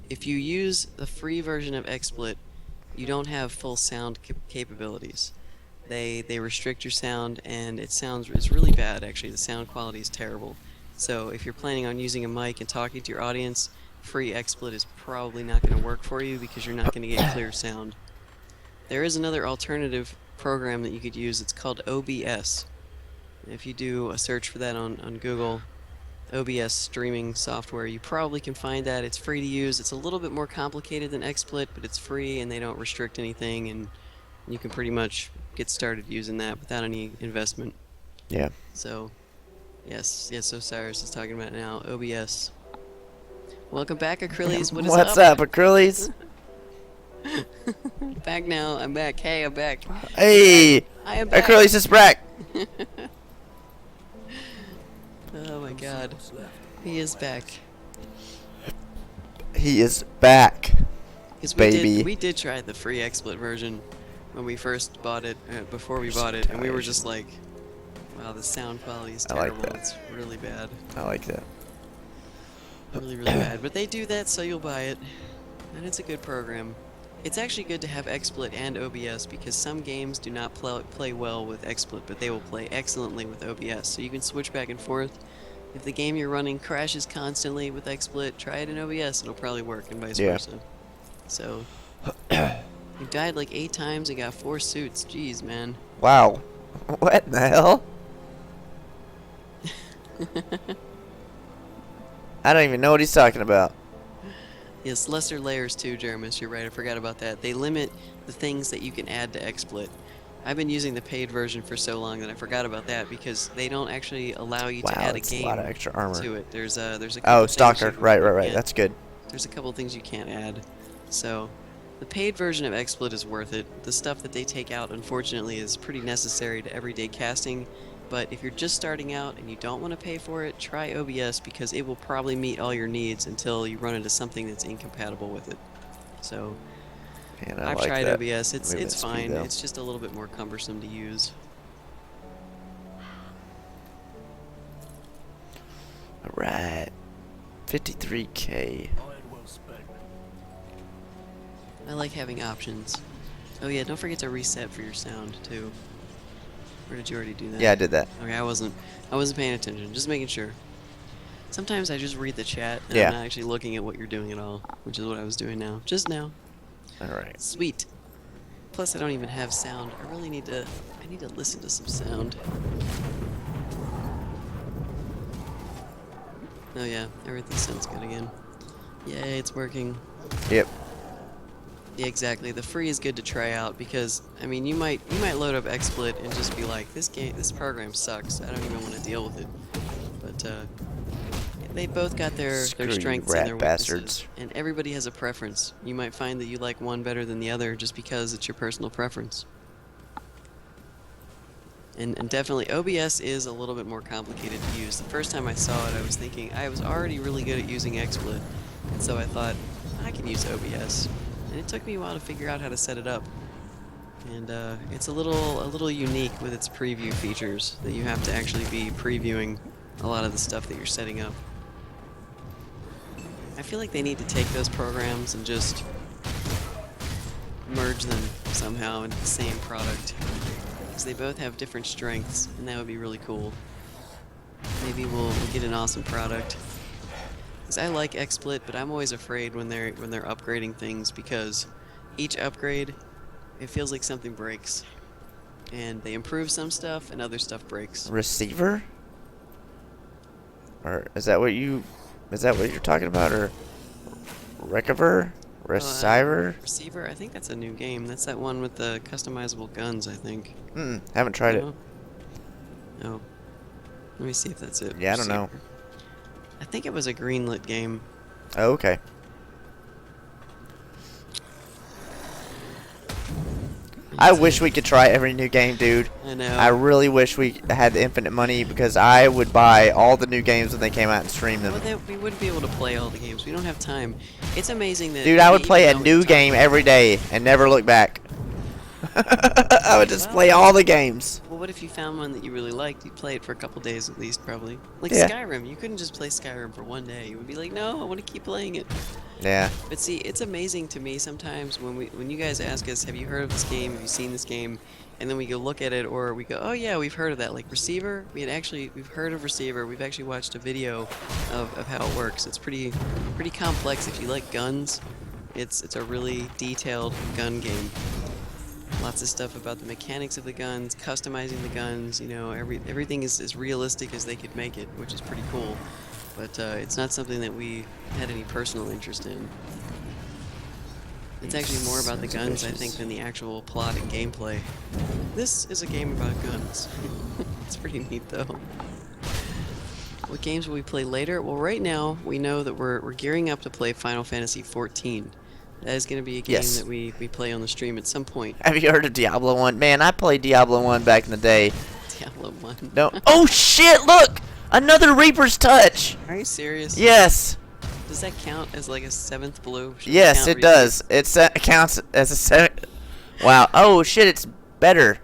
if you use the free version of XSplit, you don't have full sound capabilities. They restrict your sound, and it's really bad actually. The sound quality is terrible. So if you're planning on using a mic and talking to your audience, free XSplit is probably not going to work for you because you're not going to get clear sound. There is another alternative program that you could use. It's called OBS. If you do a search for that on Google, OBS streaming software, you probably can find that. It's free to use. It's a little bit more complicated than XSplit, but it's free and they don't restrict anything, and you can pretty much get started using that without any investment. Yeah. So, yes, Osiris is talking about it now. OBS. Welcome back, Acryles. What is What's up? up, Acryles? Back now. I'm back. Hey, I'm back. Hey! I am back. Acryles is back! Oh my god. He is back. He is back. Baby. We did try the free XSplit version when we first bought it, before we bought it, and we were just like, wow, the sound quality is terrible. that. It's really bad. I like that. Really, really bad. But they do that, so you'll buy it. And it's a good program. It's actually good to have XSplit and OBS because some games do not play well with XSplit, but they will play excellently with OBS. So you can switch back and forth. If the game you're running crashes constantly with XSplit, try it in OBS. It'll probably work, and vice versa. So, you died like 8 times and got 4 suits. Jeez, man. Wow. What the hell? I don't even know what he's talking about. Yes, lesser layers too, Jeremy. You're right. I forgot about that. They limit the things that you can add to XSplit. I've been using the paid version for so long that I forgot about that because they don't actually allow you to Wow, add a it's a game lot of extra armor. to it. There's a couple Oh, things Stalker. you Right. can't- That's good. There's a couple things you can't add. So, the paid version of XSplit is worth it. The stuff that they take out, unfortunately, is pretty necessary to everyday casting. But if you're just starting out and you don't want to pay for it, try OBS because it will probably meet all your needs until you run into something that's incompatible with it. So, Man, I've like tried that OBS. movement It's speed, fine. though. It's just a little bit more cumbersome to use. Alright. 53K. I like having options. Oh yeah, don't forget to reset for your sound too. Or did you already do that? Yeah, I did that. Okay, I wasn't paying attention. Just making sure. Sometimes I just read the chat and Yeah. I'm not actually looking at what you're doing at all, which is what I was doing now. Just now. Alright. Sweet. Plus I don't even have sound. I need to listen to some sound. Oh yeah, everything sounds good again. Yay, it's working. Yep. Yeah, exactly. The free is good to try out because I mean you might load up XSplit and just be like, this program sucks. I don't even want to deal with it. But they both got their Screw you, strengths rat and their weaknesses, bastards. and everybody has a preference. You might find that you like one better than the other just because it's your personal preference. And definitely OBS is a little bit more complicated to use. The first time I saw it, I was thinking I was already really good at using XSplit, and so I thought I can use OBS. And it took me a while to figure out how to set it up. And it's a little unique with its preview features that you have to actually be previewing a lot of the stuff that you're setting up. I feel like they need to take those programs and just merge them somehow into the same product. Because they both have different strengths, and that would be really cool. Maybe we'll get an awesome product. Because I like XSplit, but I'm always afraid when they're upgrading things because each upgrade, it feels like something breaks. And they improve some stuff, and other stuff breaks. Receiver? Or is that what you're talking about? Or Recover? Receiver? Receiver? I think that's a new game. That's that one with the customizable guns, I think. Haven't tried it. No? No. Let me see if that's it. Yeah, I don't know. Receiver. I think it was a greenlit game. Oh, okay. I wish we could try every new game, dude. I know. I really wish we had the infinite money because I would buy all the new games when they came out and stream them. Well, we wouldn't be able to play all the games. We don't have time. It's amazing that. Dude, I would even play a though new it's game every day and never look back. I would just play all the games. Well, what if you found one that you really liked? You'd play it for a couple days at least, probably. Like Yeah. Skyrim. You couldn't just play Skyrim for one day. You would be like, no, I want to keep playing it. Yeah. But see, it's amazing to me sometimes when you guys ask us, have you heard of this game? Have you seen this game? And then we go look at it, or we go, oh yeah, we've heard of that. Like Receiver, we've heard of Receiver. We've actually watched a video of how it works. It's pretty complex. If you like guns, it's a really detailed gun game. Lots of stuff about the mechanics of the guns, customizing the guns. You know, everything is as realistic as they could make it, which is pretty cool. But it's not something that we had any personal interest in. It's actually more about the guns, I think, than the actual plot and gameplay. This is a game about guns. It's pretty neat, though. What games will we play later? Well, right now, we know that we're gearing up to play Final Fantasy XIV. That is going to be a game Yes. that we play on the stream at some point. Have you heard of Diablo 1? Man, I played Diablo 1 back in the day. Diablo 1. No. Oh shit, look! Another Reaper's Touch! Are you serious? Yes. Does that count as like a 7th blue? Should Yes, count it Reaper? does. It counts as a 7. Wow. Oh shit, it's better.